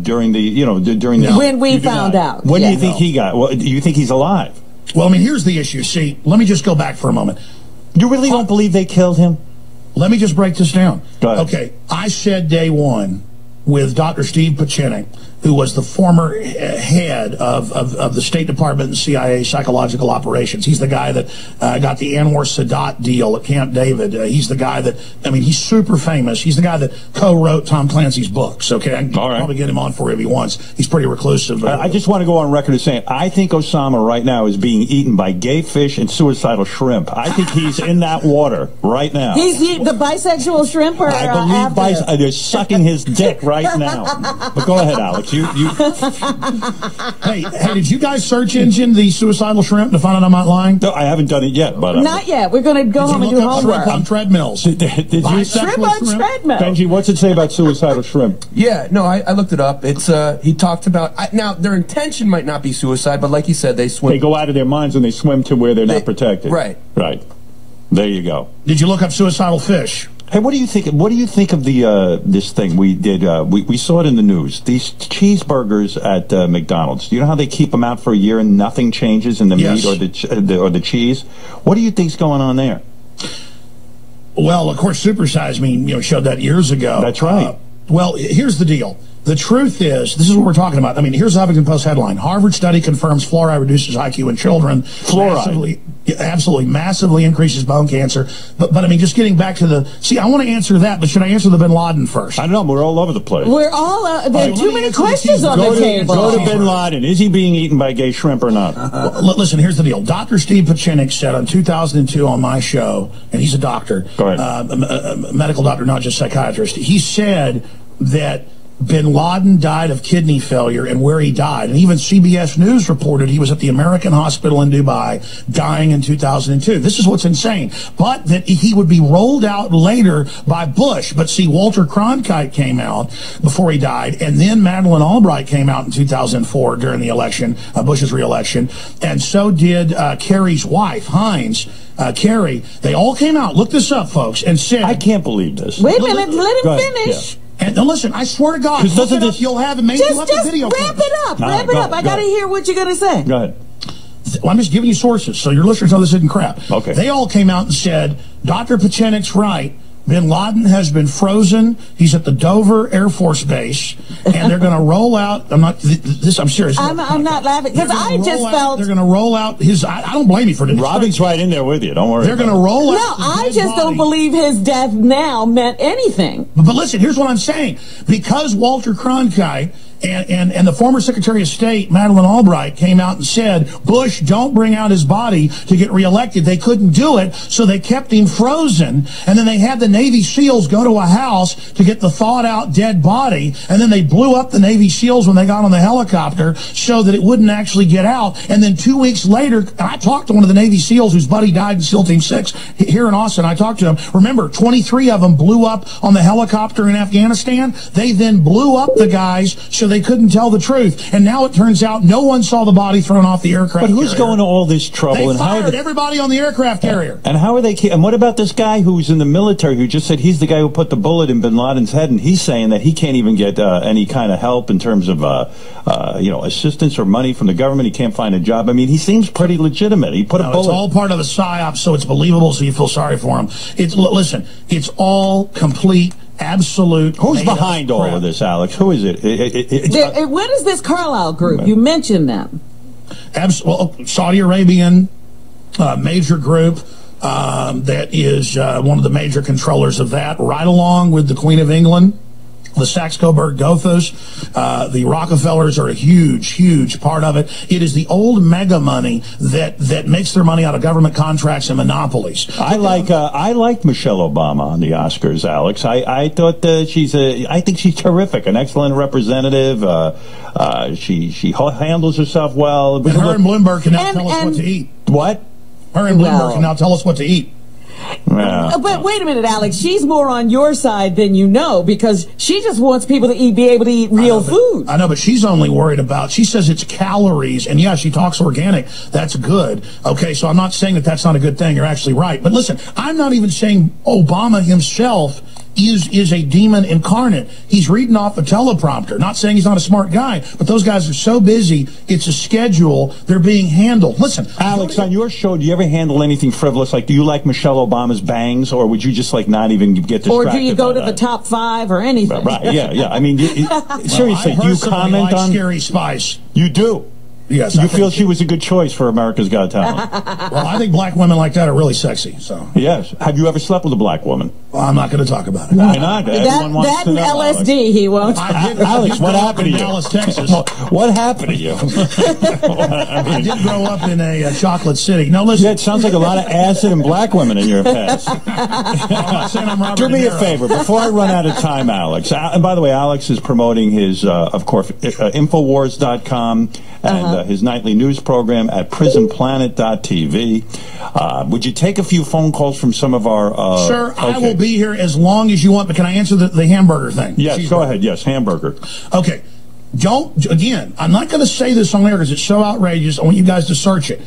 during the when we found out? When do you think he got? Well, do you think he's alive? Well, I mean, here's the issue. See, let me just go back for a moment. You really don't believe they killed him? Let me just break this down. Go ahead. Okay, I said day one with Dr. Steve Pachinik, who was the former head of the State Department and CIA psychological operations. He's the guy that got the Anwar Sadat deal at Camp David. He's the guy that, I mean, he's super famous. He's the guy that co-wrote Tom Clancy's books. Okay, I can probably get him on for you if he wants. He's pretty reclusive. I just want to go on record as saying I think Osama right now is being eaten by gay fish and suicidal shrimp. I think he's in that water right now. He's the bisexual shrimp, or I believe they're sucking his dick right now. But go ahead, Alex. Hey, did you guys search engine the suicidal shrimp to find out I'm not lying? No, I haven't done it yet, but not yet. We're going to go home and do homework. Shrimp on treadmills. Did you shrimp on treadmill? Benji, what's it say about suicidal shrimp? Yeah, no, I looked it up. It's he talked about now their intention might not be suicide, but like you said, they swim. They go out of their minds when they swim to where they're not protected. Right. Right. There you go. Did you look up suicidal fish? Hey, what do you think? What do you think of the this thing we did? We saw it in the news. These cheeseburgers at McDonald's. Do you know how they keep them out for a year and nothing changes in the meat or the cheese? What do you think's going on there? Well, of course, Super Size Me, showed that years ago. That's right. Well, here's the deal. The truth is, this is what we're talking about. I mean, here's the Huffington Post headline. Harvard study confirms fluoride reduces IQ in children. Fluoride. Absolutely, massively increases bone cancer. But I mean, just getting back to the... See, I want to answer that, but should I answer the bin Laden first? I don't know. We're all over the place. We're all... there are too many questions on the table. Go to bin Laden. Is he being eaten by gay shrimp or not? Well, listen, here's the deal. Dr. Steve Pachinik said in 2002 on my show, and he's a doctor, a medical doctor, not just psychiatrist. He said that bin Laden died of kidney failure and where he died. And even CBS News reported he was at the American Hospital in Dubai dying in 2002. This is what's insane. But that he would be rolled out later by Bush. But see, Walter Cronkite came out before he died. And then Madeleine Albright came out in 2004 during the election, Bush's re-election. And so did Kerry's wife, Hines. Kerry. They all came out. Look this up, folks, and said... I can't believe this. Wait a minute. Let him finish. Yeah. And listen, I swear to God, look it up, you'll have it. Maybe you'll have the video. Wrap it up. Wrap it up. I got to hear what you're going to say. Go ahead. Well, I'm just giving you sources, so your listeners know this isn't crap. Okay. They all came out and said, Dr. Pachinik's right. Bin Laden has been frozen. He's at the Dover Air Force Base, and they're going to roll out. I'm serious. I'm not laughing because I just felt they're going to roll out his. I don't blame you for this. Robbie's right in there with you. Don't worry. They're going to roll out. No, I just don't believe his death now meant anything. But listen, here's what I'm saying: because Walter Cronkite and the former Secretary of State, Madeleine Albright, came out and said, Bush, don't bring out his body to get reelected. They couldn't do it, so they kept him frozen. And then they had the Navy SEALs go to a house to get the thawed-out dead body. And then they blew up the Navy SEALs when they got on the helicopter so that it wouldn't actually get out. And then 2 weeks later, I talked to one of the Navy SEALs whose buddy died in SEAL Team 6 here in Austin. I talked to him. Remember, 23 of them blew up on the helicopter in Afghanistan. They then blew up the guys so they couldn't tell the truth. And now it turns out no one saw the body thrown off the aircraft carrier. But who's going to all this trouble? They and fired everybody on the aircraft carrier. And how are they? And what about this guy who's in the military who just said he's the guy who put the bullet in bin Laden's head, and he's saying that he can't even get any kind of help in terms of assistance or money from the government. He can't find a job. I mean, he seems pretty legitimate. He put a bullet. It's all part of the psyop, so it's believable, so you feel sorry for him. Listen, it's all complete, absolute. Who's behind all of this, Alex? Who is it? What is this Carlyle group? You mentioned them. Saudi Arabian major group that is one of the major controllers of that, right along with the Queen of England, the Saxe-Coburg-Gothas. The Rockefellers are a huge, huge part of it. It is the old mega money that makes their money out of government contracts and monopolies. I like Michelle Obama on the Oscars, Alex. I thought I think she's terrific, an excellent representative. She handles herself well. And her and Bloomberg can now tell us what to eat. What? Her and Bloomberg can now tell us what to eat. Yeah. But wait a minute, Alex. She's more on your side than you know, because she just wants people to be able to eat real food. I know, but she's only worried about, she says it's calories, and yeah, she talks organic. That's good. Okay, so I'm not saying that that's not a good thing. You're actually right. But listen, I'm not even saying Obama himself is a demon incarnate. He's reading off a teleprompter. Not saying he's not a smart guy, but those guys are so busy. It's a schedule. They're being handled. Listen, Alex, on your show, do you ever handle anything frivolous? Like, do you like Michelle Obama's bangs, or would you just like not even get distracted? Or do you go to the top 5 or anything? Right, yeah. I mean, seriously, do you comment on Scary Spice? You do. Yes. You feel she was a good choice for America's Got Talent? Well, I think black women like that are really sexy. So yes. Have you ever slept with a black woman? Well, I'm not going to talk about it. Why not? Everyone wants that to and know, LSD, Alex. he won't. Alex, what happened to you? Dallas, Texas. What happened to you? I did grow up in a chocolate city. No, listen. Yeah, it sounds like a lot of acid and black women in your past. Do me a favor before I run out of time, Alex. And by the way, Alex is promoting his, of course, Infowars.com and his nightly news program at prisonplanet.tv. Would you take a few phone calls from some of our... Sure, I will be here as long as you want, but can I answer the hamburger thing? Yes, go ahead. Yes, hamburger. Okay. Again, I'm not going to say this on air because it's so outrageous. I want you guys to search it.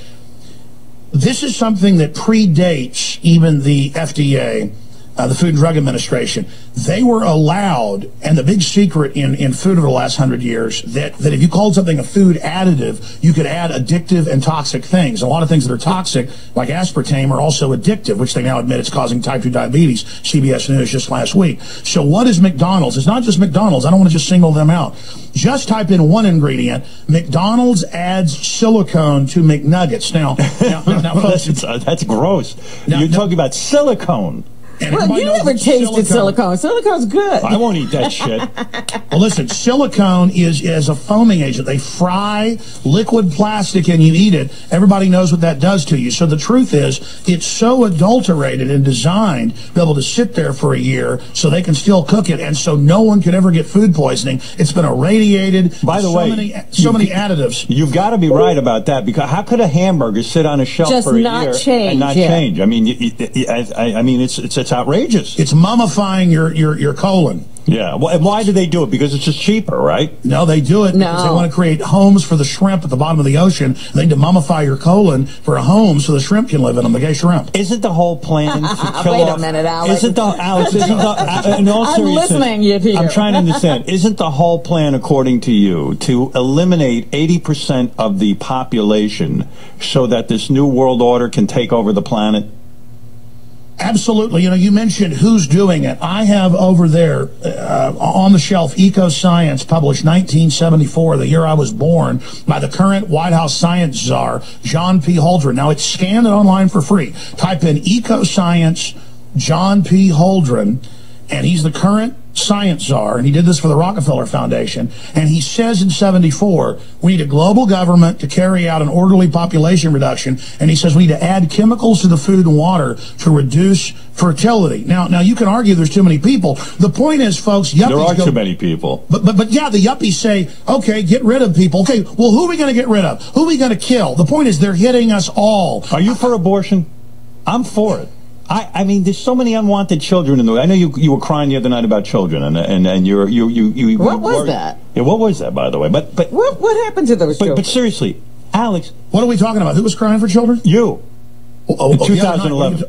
This is something that predates even the FDA. the Food and Drug Administration, they were allowed, and the big secret in food over the last 100 years, that if you called something a food additive, you could add addictive and toxic things. A lot of things that are toxic, like aspartame, are also addictive, which they now admit it's causing type 2 diabetes. CBS News just last week. So what is McDonald's? It's not just McDonald's. I don't want to just single them out. Just type in one ingredient. McDonald's adds silicone to McNuggets. Now folks, that's gross. You're talking about silicone. Well, you never tasted silicone. Silicone's good. I won't eat that shit. Well, listen, silicone is a foaming agent. They fry liquid plastic and you eat it. Everybody knows what that does to you. So the truth is, it's so adulterated and designed to be able to sit there for a year so they can still cook it, and so no one could ever get food poisoning. It's been irradiated. By the way, so many additives. You've got to be right about that, because how could a hamburger sit on a shelf for a year and not change? I mean, I mean, it's outrageous. It's mummifying your colon. Yeah. Well, and why do they do it? Because it's just cheaper, right? No, they do it because they want to create homes for the shrimp at the bottom of the ocean. They need to mummify your colon for a home so the shrimp can live in them, the gay shrimp. Isn't the whole plan to kill Wait a minute, Alex. in all seriousness, I'm listening you here. I'm trying to understand. Isn't the whole plan, according to you, to eliminate 80% of the population so that this new world order can take over the planet? Absolutely. You know, you mentioned who's doing it. I have over there on the shelf Ecoscience, published 1974, the year I was born, by the current White House science czar, John P. Holdren. Now, it's scanned online for free. Type in Ecoscience John P. Holdren, and he's the current science czar, and he did this for the Rockefeller Foundation, and he says in 74, we need a global government to carry out an orderly population reduction, and he says we need to add chemicals to the food and water to reduce fertility. Now you can argue there's too many people. The point is, folks, yuppies there are too many people. But yeah, the yuppies say, okay, get rid of people. Okay, well, who are we going to get rid of? Who are we going to kill? The point is, they're hitting us all. Are you for abortion? I'm for it. I mean, there's so many unwanted children in the. I know you were crying the other night about children, and you. What was that? Yeah, what was that, by the way? But what happened to those children? But seriously, Alex, what are we talking about? Who was crying for children? You. In 2011.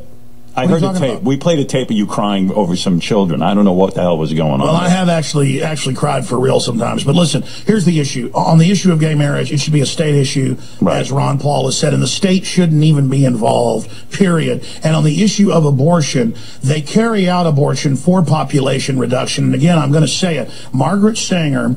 I heard a tape. About? We played a tape of you crying over some children. I don't know what the hell was going on. Well, I have actually cried for real sometimes. But listen, here's the issue. On the issue of gay marriage, it should be a state issue, as Ron Paul has said, and the state shouldn't even be involved, period. And on the issue of abortion, they carry out abortion for population reduction. And again, I'm going to say it. Margaret Sanger,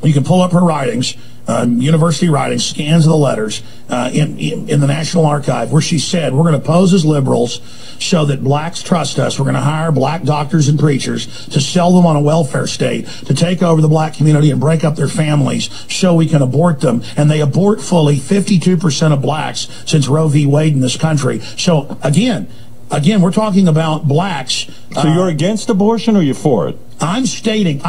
you can pull up her writings, university writings, scans of the letters in the National Archive, where she said, we're going to pose as liberals so that blacks trust us. We're going to hire black doctors and preachers to sell them on a welfare state, to take over the black community and break up their families so we can abort them. And they abort fully 52% of blacks since Roe v. Wade in this country. So again, we're talking about blacks. So you're against abortion or you're for it? I'm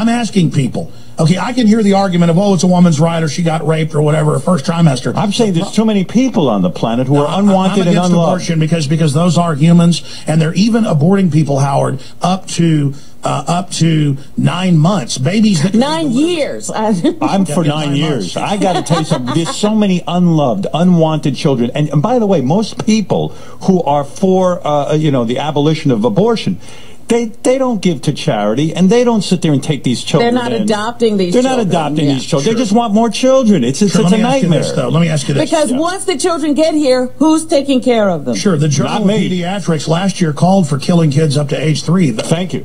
asking people. Okay, I can hear the argument of, oh, it's a woman's right, or she got raped, or whatever, her first trimester. I'm saying there's too many people on the planet who are unwanted and unloved. Abortion because those are humans, and they're even aborting people, Howard, up to 9 months. Babies that 9 years. I'm for 9 years. I got to tell you something. There's so many unloved, unwanted children. And by the way, most people who are for the abolition of abortion, They don't give to charity, and they don't sit there and take these children. They're not adopting these children. They're not adopting these children. Sure. They just want more children. It's a nightmare. Let me ask you this. Because once the children get here, who's taking care of them? Sure. The Journal of Pediatrics last year called for killing kids up to age 3. Thank you.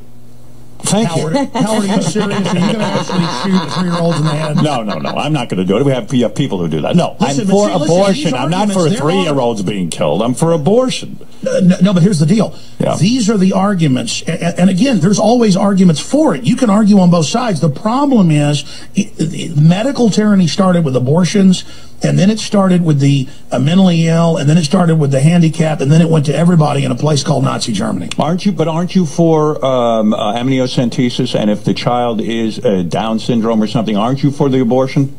Thank you. Howard, are you serious? Are you going to actually shoot 3-year-olds in the head? No. I'm not going to do it. We have people who do that. No, I'm for abortion. I'm not for 3-year-olds being killed. I'm for abortion. No, but here's the deal. Yeah. These are the arguments. And again, there's always arguments for it. You can argue on both sides. The problem is medical tyranny started with abortions, and then it started with the mentally ill, and then it started with the handicapped, and then it went to everybody in a place called Nazi Germany. Aren't you for amniocentesis, and if the child is Down syndrome or something, aren't you for the abortion?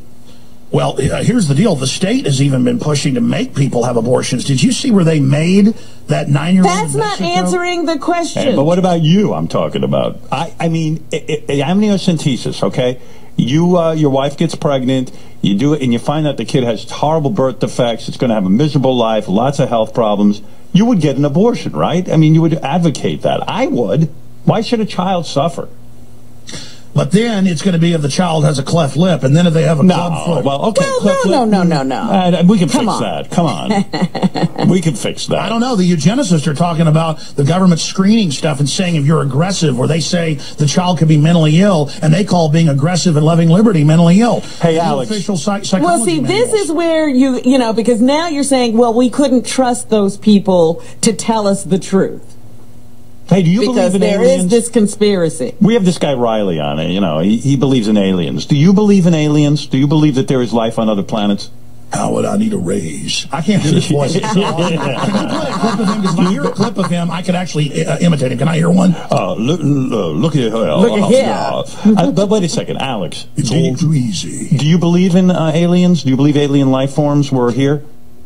Well, here's the deal. The state has even been pushing to make people have abortions. Did you see where they made that 9-year-old? That's not answering the question. But what about you? I'm talking about. I mean, amniocentesis, okay? Your wife gets pregnant, you do it, and you find out the kid has horrible birth defects, it's going to have a miserable life, lots of health problems, you would get an abortion, right? I mean, you would advocate that. I would. Why should a child suffer? But then it's going to be if the child has a cleft lip, and then if they have a club foot. Well, okay. Well, no. We can fix that. Come on. We can fix that. I don't know. The eugenicists are talking about the government screening stuff and saying if you're aggressive, or they say the child could be mentally ill, and they call being aggressive and loving liberty mentally ill. Hey, Alex. Official psychology well, see, manuals. this is where you know, because now you're saying, well, we couldn't trust those people to tell us the truth. Hey, do you believe in aliens? Because there is this conspiracy. We have this guy Riley on it. You know, he believes in aliens. Do you believe in aliens? Do you believe that there is life on other planets? How would I need a raise? I can't do this voice. Can you play a clip of him? Because if I hear a clip of him, I could actually imitate him. Can I hear one? Look at her. Look at him. But wait a second, Alex. It's all too easy. Do you believe in aliens? Do you believe alien life forms were here?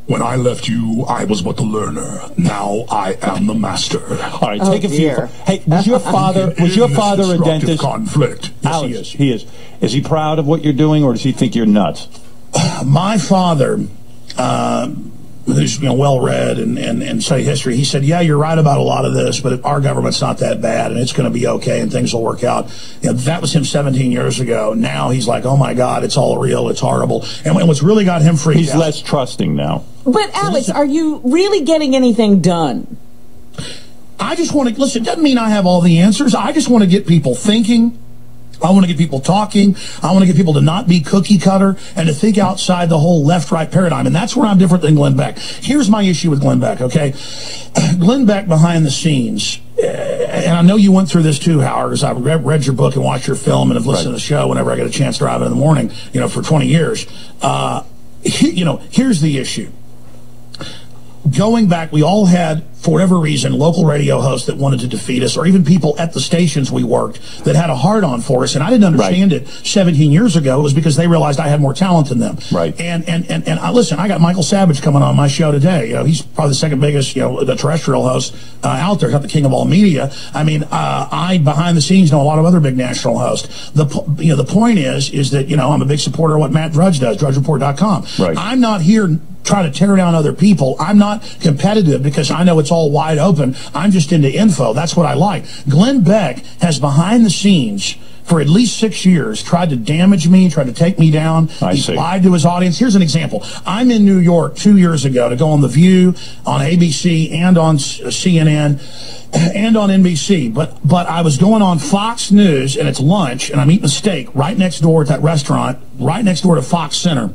When I left you, I was but the learner. Now I am the master. All right, take a few. Hey, was your father a dentist? Conflict. Yes, Alex, he is. Is he proud of what you're doing, or does he think you're nuts? My father, who's well-read and study history, he said, yeah, you're right about a lot of this, but our government's not that bad, and it's going to be okay, and things will work out. That was him 17 years ago. Now he's like, oh, my God, it's all real, it's horrible. And what's really got him freaked out... He's less trusting now. But, Alex, are you really getting anything done? I just want to... Listen, it doesn't mean I have all the answers. I just want to get people thinking. I want to get people talking. I want to get people to not be cookie cutter and to think outside the whole left-right paradigm. And that's where I'm different than Glenn Beck. Here's my issue with Glenn Beck, okay? Glenn Beck behind the scenes, and I know you went through this too, Howard, because I've read your book and watched your film and have listened to the show whenever I get a chance to drive in the morning, for 20 years. Here's the issue. Going back, we all had, for whatever reason, local radio hosts that wanted to defeat us, or even people at the stations we worked that had a hard-on for us. And I didn't understand it 17 years ago. It was because they realized I had more talent than them. Right. And listen, I got Michael Savage coming on my show today. He's probably the second biggest, the terrestrial host out there, not the king of all media. I mean, I behind the scenes know a lot of other big national hosts. The point is that I'm a big supporter of what Matt Drudge does, DrudgeReport.com. Right. I'm not here try to tear down other people. I'm not competitive because I know it's all wide open. I'm just into info. That's what I like. Glenn Beck has behind the scenes for at least 6 years tried to damage me, tried to take me down. He lied to his audience. Here's an example. I'm in New York 2 years ago to go on The View, on ABC, and on CNN, and on NBC. But I was going on Fox News, and it's lunch, and I'm eating a steak right next door at that restaurant, right next door to Fox Center.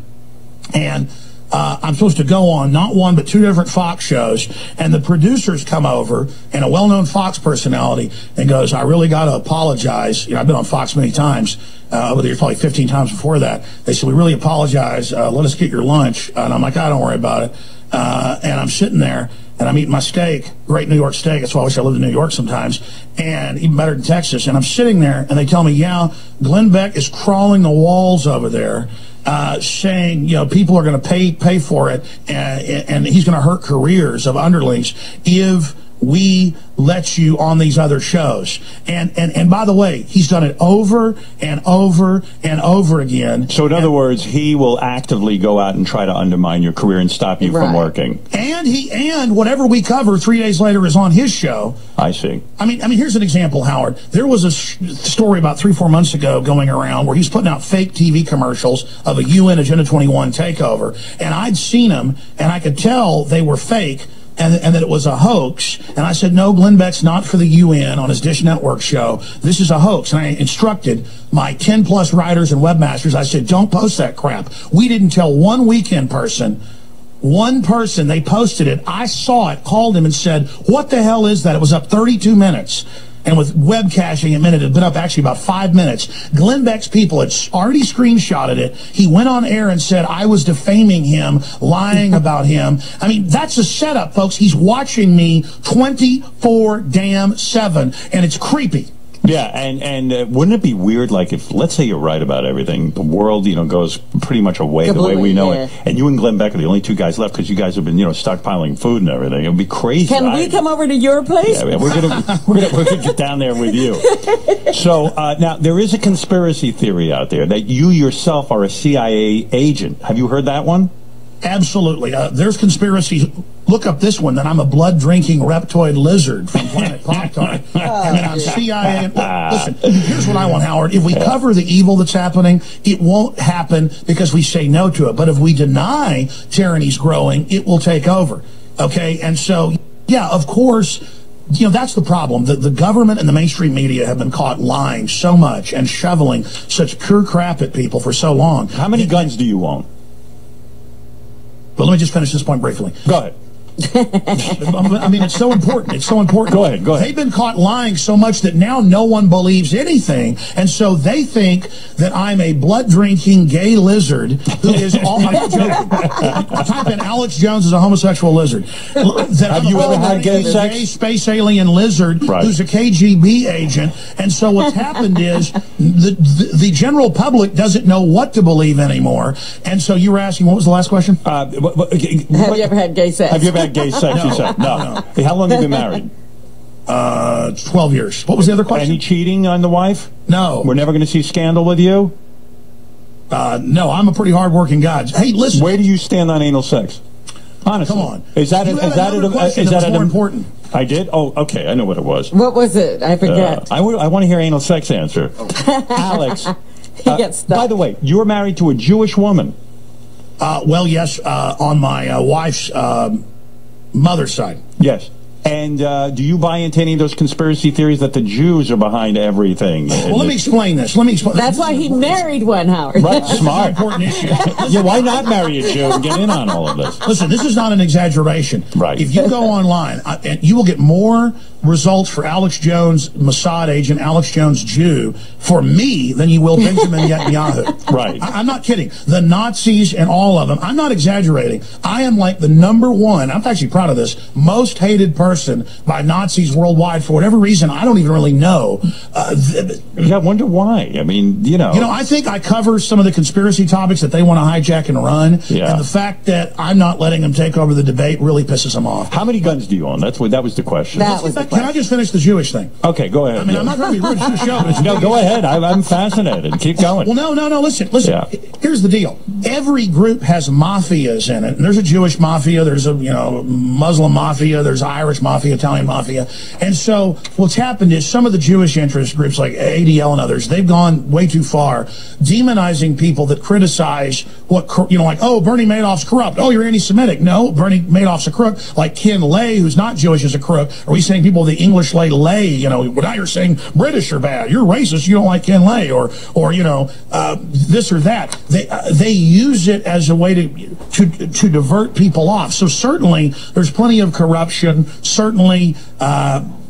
And I'm supposed to go on not one but two different Fox shows, and the producers come over, and a well-known Fox personality, and goes, I really got to apologize. I've been on Fox many times, probably 15 times before that. They said, we really apologize. Let us get your lunch. And I'm like, don't worry about it. And I'm sitting there, and I'm eating my steak, great New York steak. That's why I wish I lived in New York sometimes, and even better than Texas. And I'm sitting there, and they tell me, yeah, Glenn Beck is crawling the walls over there, saying, people are going to pay for it, and he's going to hurt careers of underlings if we let you on these other shows. And by the way, he's done it over and over and over again. So in other words, he will actively go out and try to undermine your career and stop you from working. And whatever we cover 3 days later is on his show. I see. I mean, here's an example, Howard. There was a story about 3-4 months ago going around where he's putting out fake TV commercials of a UN Agenda 21 takeover, and I'd seen them, and I could tell they were fake, and that it was a hoax. And I said, no, Glenn Beck's not for the UN on his Dish Network show. This is a hoax. And I instructed my 10-plus writers and webmasters. I said, don't post that crap. We didn't tell one weekend person. One person, they posted it. I saw it, called him and said, what the hell is that? It was up 32 minutes. And with web caching, it had been up actually about 5 minutes. Glenn Beck's people had already screenshotted it. He went on air and said, I was defaming him, lying about him. I mean, that's a setup, folks. He's watching me 24/7, and it's creepy. Yeah, and wouldn't it be weird, like, if, let's say you're right about everything, the world, goes pretty much away the way we know it, and you and Glenn Beck are the only two guys left because you guys have been, stockpiling food and everything. It would be crazy. Can we come over to your place? Yeah, we're gonna get down there with you. So now there is a conspiracy theory out there that you yourself are a CIA agent. Have you heard that one? Absolutely. There's conspiracy. Look up this one, that I'm a blood-drinking reptoid lizard from Planet Pop-Tart. And that I'm CIA. Listen, here's what I want, Howard. If we cover the evil that's happening, it won't happen because we say no to it. But if we deny tyranny's growing, it will take over. Okay? And so, yeah, of course, that's the problem. The government and the mainstream media have been caught lying so much and shoveling such pure crap at people for so long. How many guns do you own? But let me just finish this point briefly. Go ahead. I mean, it's so important. It's so important. Go ahead. They've been caught lying so much that now no one believes anything. And so they think that I'm a blood-drinking gay lizard who is all... I'm joking. Type in Alex Jones as a homosexual lizard. Have you ever had gay sex? Gay space alien lizard who's a KGB agent. And so what's happened is the general public doesn't know what to believe anymore. And so you were asking, what was the last question? Have you ever had gay sex? Have you ever had gay sex? You said no. Hey, how long have you been married? 12 years. What was the other question? Any cheating on the wife? No. We're never going to see scandal with you? No, I'm a pretty hard-working guy. Hey, listen. Where do you stand on anal sex? Honestly. Come on. Is that more important? I did? Oh, okay. I know what it was. What was it? I forget. I want to hear anal sex answer. Alex. He gets stuck. By the way, you were married to a Jewish woman. Well, yes, on my wife's mother's side. Yes. And do you buy into any of those conspiracy theories that the Jews are behind everything? Well, let me explain this. That's why he married one, Howard. Right, smart. Important issue. Yeah, why not marry a Jew and get in on all of this? Listen, this is not an exaggeration. Right. If you go online, and you will get more results for Alex Jones, Mossad agent, Alex Jones Jew, for me than you will Benjamin Netanyahu. Right. I'm not kidding. The Nazis and all of them, I'm not exaggerating. I am like the #1, I'm actually proud of this, most hated person by Nazis worldwide for whatever reason. I don't even really know. Yeah, I wonder why. I mean, I think I cover some of the conspiracy topics that they want to hijack and run. Yeah. And the fact that I'm not letting them take over the debate really pisses them off. How many guns do you own? That was the question. Can I just finish the Jewish thing? Okay, go ahead. I mean, I'm not going to be rude to the show. But no, go ahead. I'm fascinated. Keep going. Well, no. Listen. Yeah. Here's the deal. Every group has mafias in it. And there's a Jewish mafia. There's a Muslim mafia. There's Irish mafia, Italian mafia. And so what's happened is some of the Jewish interest groups like ADL and others, they've gone way too far, demonizing people that criticize what, like, oh, Bernie Madoff's corrupt. Oh, you're anti-Semitic. No, Bernie Madoff's a crook. Like Ken Lay, who's not Jewish, is a crook. Are we saying people, the English Lay, now you're saying British are bad. You're racist. You don't like Ken Lay, or this or that. They use it as a way to divert people off. So certainly there's plenty of corruption. Certainly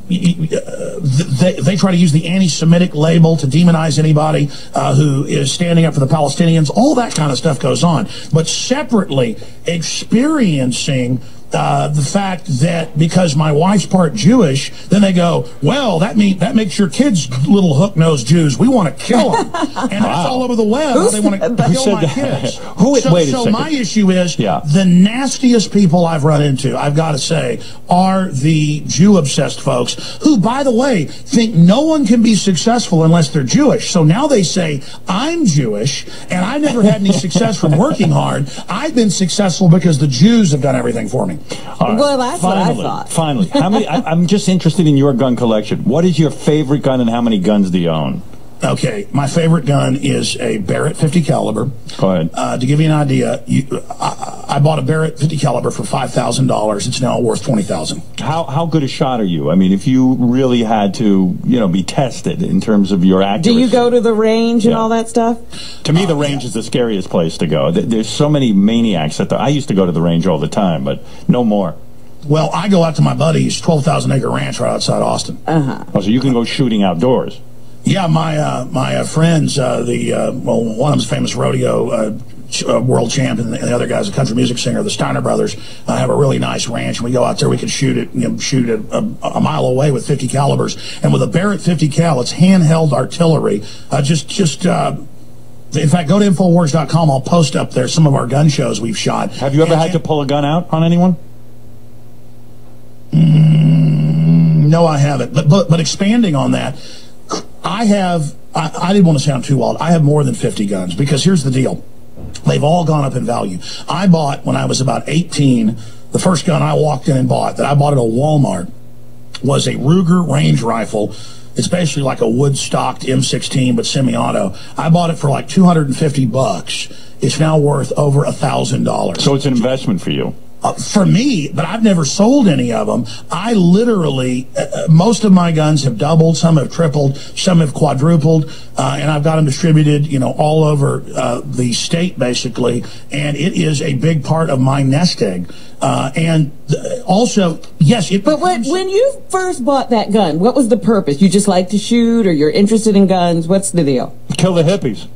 they try to use the anti-Semitic label to demonize anybody who is standing up for the Palestinians. All that kind of stuff goes on. But separately, experiencing the fact that because my wife's part Jewish, then they go, well, that makes your kids little hook-nosed Jews. We want to kill them. And that's all over the web. They want to kill my kids. Wait a second. My issue is the nastiest people I've run into, I've got to say, are the Jew-obsessed folks who, by the way, think no one can be successful unless they're Jewish. So now they say, I'm Jewish, and I've never had any success from working hard. I've been successful because the Jews have done everything for me. Right. Well, that's what I thought. Finally, how many? I'm just interested in your gun collection. What is your favorite gun, and how many guns do you own? Okay, my favorite gun is a Barrett 50 caliber. Go ahead. To give you an idea, I bought a Barrett 50 caliber for $5,000. It's now worth $20,000. How good a shot are you? I mean, if you really had to, be tested in terms of your accuracy. Do you go to the range and all that stuff? To me, the range is the scariest place to go. There's so many maniacs at I used to go to the range all the time, but no more. Well, I go out to my buddy's 12,000-acre ranch right outside Austin. Oh, so you can go shooting outdoors. Yeah, my friends, one of them's famous rodeo world champ, and the other guy's a country music singer. The Steiner brothers have a really nice ranch, and we go out there. We can shoot it, shoot it a mile away with 50 calibers, and with a Barrett 50 cal, it's handheld artillery. In fact, go to Infowars.com. I'll post up there some of our gun shows we've shot. Have you ever had to pull a gun out on anyone? No, I haven't. But expanding on that, I didn't want to sound too wild. I have more than 50 guns, because here's the deal. They've all gone up in value. I bought, when I was about 18, the first gun I walked in and bought, that I bought at a Walmart, was a Ruger range rifle. It's basically like a wood-stocked M16, but semi-auto. I bought it for like $250. It's now worth over $1,000. So it's an investment for you. For me, but I've never sold any of them. I literally, most of my guns have doubled, some have tripled, some have quadrupled, and I've got them distributed, all over the state, basically, and it is a big part of my nest egg. And also, yes, But when you first bought that gun, what was the purpose? You just like to shoot, or you're interested in guns? What's the deal? Kill the hippies.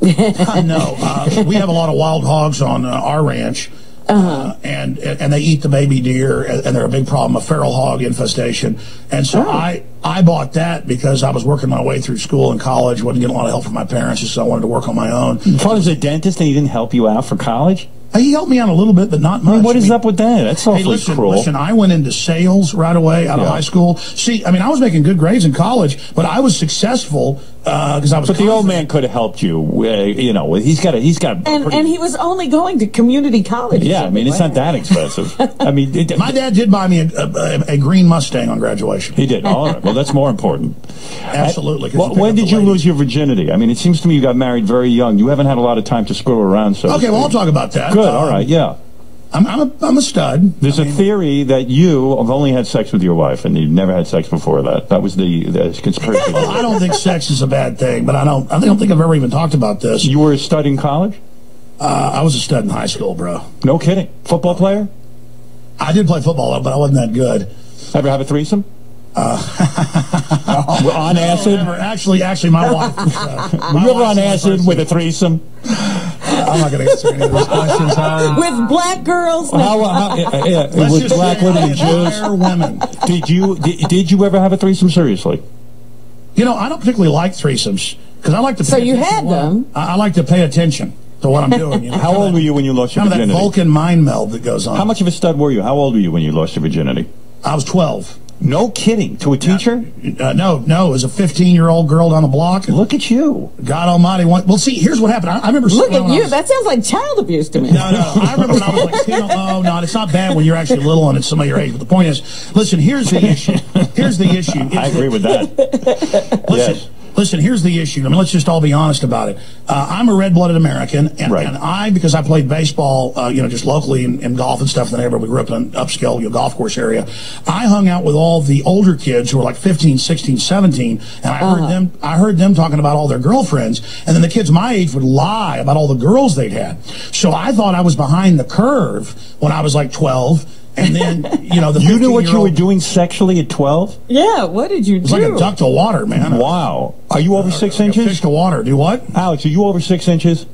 No, we have a lot of wild hogs on our ranch. And they eat the baby deer, and they're a big problem, a feral hog infestation. And so I bought that because I was working my way through school and college, wasn't getting a lot of help from my parents, so I wanted to work on my own. Your father's a dentist and he didn't help you out for college? He helped me out a little bit, but not much. What is up with that? That's awfully cruel. Listen, I went into sales right away out of high school. See, I was making good grades in college, but I was successful because I was. But the old man could have helped you. He's got. And he was only going to community college. Yeah, it's not that expensive. My dad did buy me a green Mustang on graduation. He did. All right. Well, that's more important. Absolutely. When did you lose your virginity? It seems to me you got married very young. You haven't had a lot of time to screw around. So. Okay. Well, I'll talk about that. Good. All right. Yeah. I'm a stud. There's a theory that you have only had sex with your wife and you've never had sex before that. That was the conspiracy. Well, I don't think sex is a bad thing, but I don't think I've ever even talked about this. You were a stud in college? I was a stud in high school, bro. No kidding. Football player? I did play football, but I wasn't that good. Ever have a threesome? On acid? Actually, my wife. Were you ever on acid with a threesome? I'm not going to answer any of those questions. With black girls? With black women and Jews? Women. Did you ever have a threesome? Seriously? I don't particularly like threesomes because I like to. So you had them? I like to pay attention to what I'm doing. How old were you when you lost your virginity? That Vulcan mind meld that goes on. How much of a stud were you? How old were you when you lost your virginity? I was 12. No kidding. To a teacher? No. It was a 15-year-old girl down the block. Look at you. God almighty. Well, see, here's what happened. I remember... Look at you. That sounds like child abuse to me. No. I remember when I was like 10. Oh, no, it's not bad when you're actually little and it's somebody your age. But the point is, listen, here's the issue. I agree with that. Yes. Listen, here's the issue. Let's just all be honest about it. I'm a red-blooded American, and because I played baseball, just locally in golf and stuff in the neighborhood, we grew up in an upscale golf course area. I hung out with all the older kids who were like 15, 16, 17, and I heard them talking about all their girlfriends, and then the kids my age would lie about all the girls they'd had. So I thought I was behind the curve when I was like 12. And then, you knew what you were doing sexually at 12? Yeah, what did you do? It's like a duck to water, man. Wow. Are you over 6 inches? Fish to water. Do what? Alex, are you over 6 inches?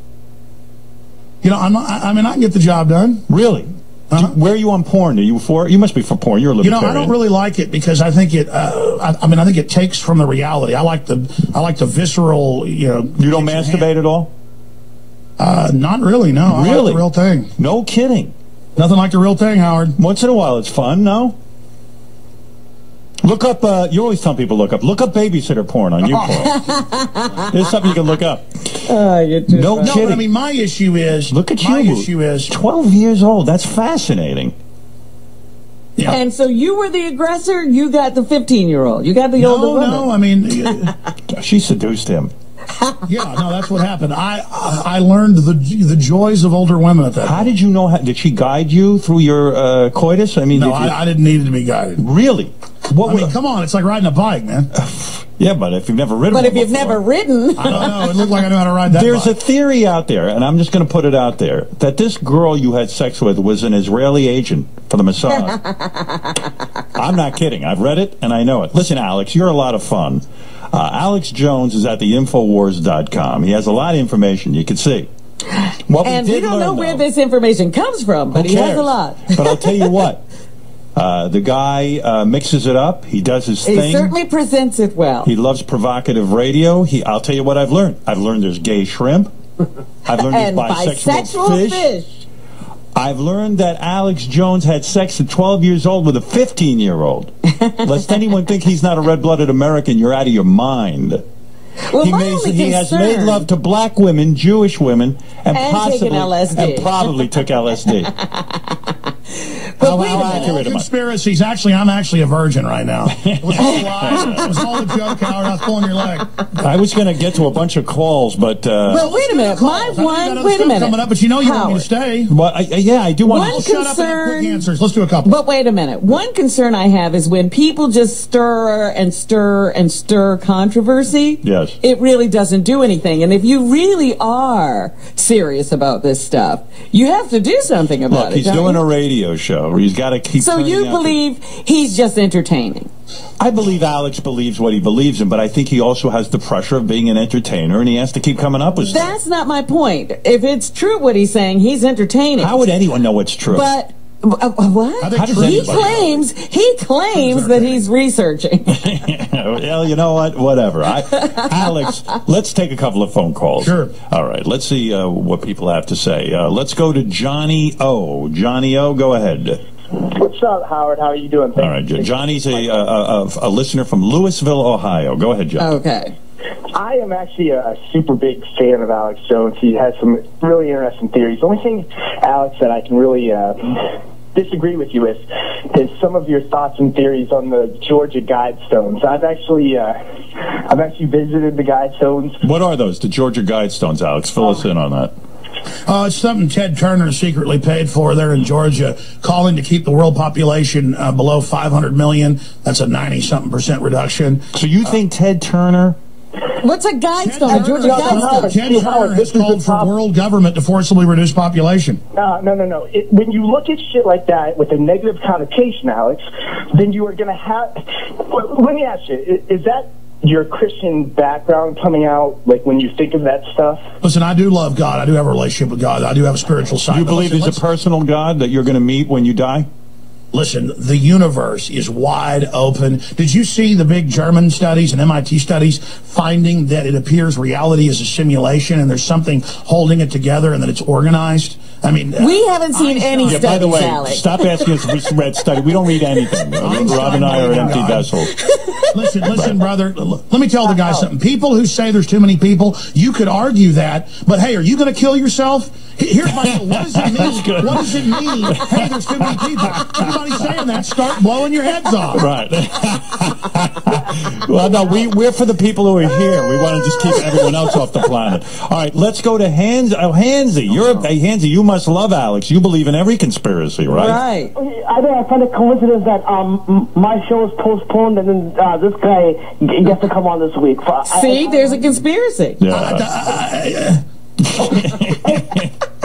I'm not, I can get the job done. Really? Where are you on porn? Are you for? You must be for porn. You're a libertarian. I don't really like it because I think it. I think it takes from the reality. I like the visceral. You don't masturbate at all? Not really. No. Really? I like the real thing. No kidding. Nothing like the real thing, Howard. Once in a while, it's fun, no? Look up, you always tell people look up babysitter porn on YouPorn. There's something you can look up. No kidding. But my issue is... Look at you. My issue is... 12 years old. That's fascinating. Yeah. And so you were the aggressor, you got the 15-year-old. You got the older woman. No, she seduced him. Yeah, no, that's what happened. I learned the joys of older women at that. How did you know? Did she guide you through your coitus? No, I didn't need to be guided. Really? Come on, it's like riding a bike, man. Yeah, but if you've never ridden But if you've never ridden... I don't know. It looked like I knew how to ride that There's bike. A theory out there, and I'm just going to put it out there, that this girl you had sex with was an Israeli agent for the Mossad. I'm not kidding. I've read it, and I know it. Listen, Alex, you're a lot of fun. Alex Jones is at the Infowars.com. He has a lot of information. You can see. And we don't know where this information comes from, but he has a lot. But I'll tell you what. The guy mixes it up. He does his thing. He certainly presents it well. He loves provocative radio. I'll tell you what I've learned. I've learned there's gay shrimp. I've learned there's bisexual fish. I've learned that Alex Jones had sex at 12 years old with a 15-year-old. Lest anyone think he's not a red-blooded American, you're out of your mind. Well, he has made love to black women, Jewish women, and possibly LSD. and probably took LSD. But wait a minute. Conspiracies. Actually, I'm actually a virgin right now. It was all lies. It was all a joke, Howard. I was pulling your leg. I was going to get to a bunch of calls, but... well, wait a minute. Wait a minute. Coming up, but you know you want me to stay. Well, yeah, I do want to... Shut up and quick answers. Let's do a couple. But wait a minute. One concern I have is when people just stir and stir and stir controversy. Yes. It really doesn't do anything. And if you really are serious about this stuff, you have to do something about it. Look, he's doing a radio show. He's got to keep. So you believe he's just entertaining? I believe Alex believes what he believes in, but I think he also has the pressure of being an entertainer, and he has to keep coming up with stuff. That's not my point. If it's true what he's saying, he's entertaining. How would anyone know it's true? But what? He claims that he's researching. Well, you know what? Whatever. Alex, let's take a couple of phone calls. Sure. All right. Let's see what people have to say. Let's go to Johnny O. Johnny O, go ahead. What's up, Howard? How are you doing? All right. Johnny's a listener from Louisville, Ohio. Go ahead, John. Okay. I am actually a super big fan of Alex Jones. He has some really interesting theories. The only thing, Alex, that I can really disagree with you with is some of your thoughts and theories on the Georgia Guidestones. I've actually visited the Guidestones. What are those, the Georgia Guidestones, Alex? Fill us in on that. It's something Ted Turner secretly paid for there in Georgia, calling to keep the world population below 500 million. That's a 90-something% reduction. So you think Ted Turner... What's a Guidestone? A Georgia Guidestone? Ted Turner has called for world government to forcibly reduce population. No. When you look at shit like that with a negative connotation, Alex, then you are going to have... Let me ask you, is that your Christian background coming out, like, when you think of that stuff? Listen, I do love God. I do have a relationship with God. I do have a spiritual side. You believe there's a personal God that you're going to meet when you die? Listen, the universe is wide open. Did you see the big German studies and MIT studies finding that it appears reality is a simulation and there's something holding it together and that it's organized? I mean, we haven't seen any studies, by the way, Alex. Stop asking us if we read study. We don't read anything. Rob and I are empty vessels. Listen, brother, let me tell the guy something. People who say there's too many people, you could argue that, but hey, are you going to kill yourself? Here's my deal. What does it mean? What does it mean? Hey, there's too many people. Everybody's saying that. Start blowing your heads off. Right. Well, no, we're for the people who are here. We want to just keep everyone else off the planet. All right, let's go to Hans. Oh, Hansy, Hansy, you must love Alex. You believe in every conspiracy, right? Right. I find it coincidence that my show is postponed and then this guy gets to come on this week. See, there's a conspiracy. Yeah.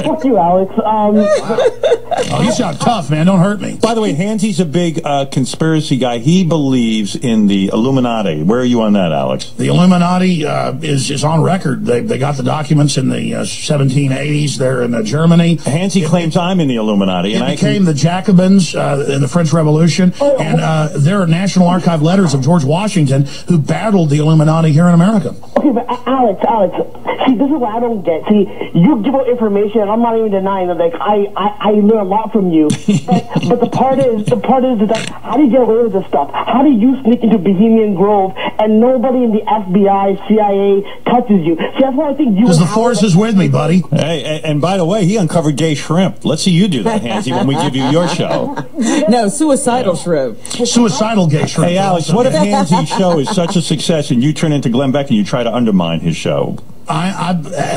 Fuck you, Alex. Oh, you sound tough, man. Don't hurt me. By the way, Hansy's a big conspiracy guy. He believes in the Illuminati. Where are you on that, Alex? The Illuminati is on record. They got the documents in the 1780s there in Germany. Hansy claims I'm in the Illuminati. It became the Jacobins in the French Revolution. And there are National Archive letters of George Washington who battled the Illuminati here in America. Okay, but Alex, see, this is what I don't get. See, you give out information, and I'm not even denying that. Like, I learn a lot from you. But the part is that how do you get away with this stuff? How do you sneak into Bohemian Grove and nobody in the FBI, CIA touches you? See, that's why I think you. Because the force is with me, buddy. Hey, and by the way, he uncovered gay shrimp. Let's see you do that, Hansy, when we give you your show. No, suicidal shrimp. Suicidal gay shrimp. Hey, Alex, what if Hansy's show is such a success and you turn into Glenn Beck and you try to undermine his show?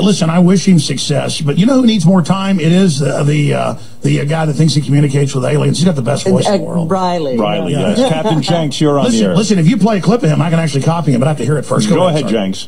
Listen, I wish him success, but you know who needs more time? It is the guy that thinks he communicates with aliens. He's got the best voice in the world. Riley. Yes. Captain Jenks, you're on the air. Listen, if you play a clip of him, I can actually copy him, but I have to hear it first. Go ahead, Jenks.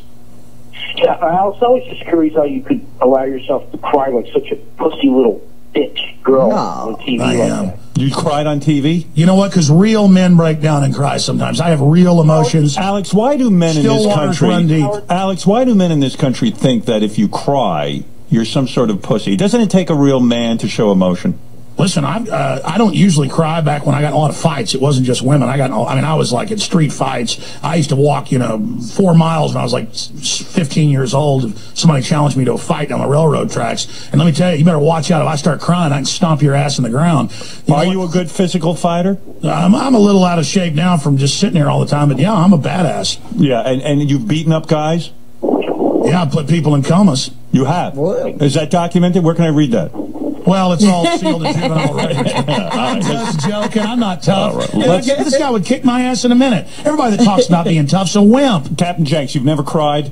Yeah, Alex, I was just curious how you could allow yourself to cry like such a pussy little bitch girl on TV. I am. You cried on TV? You know what? Because real men break down and cry sometimes. I have real emotions. Alex, why do men in this country... Alex, why do men in this country think that if you cry, You're some sort of pussy. Doesn't it take a real man to show emotion? Listen, I don't usually cry. Back when I got in a lot of fights, it wasn't just women. I was like in street fights. I used to walk, 4 miles when I was like 15 years old. If somebody challenged me to a fight on the railroad tracks. And let me tell you, you better watch out. If I start crying, I can stomp your ass in the ground. Are you a good physical fighter? I'm a little out of shape now from just sitting here all the time. But yeah, I'm a badass. Yeah, and you've beaten up guys? Yeah, I put people in comas. You have? What? Is that documented? Where can I read that? Well, it's all sealed in juvenile records. I'm just joking. I'm not tough. Right. This guy would kick my ass in a minute. Everybody that talks about being tough's a wimp. Captain Jenks, you've never cried?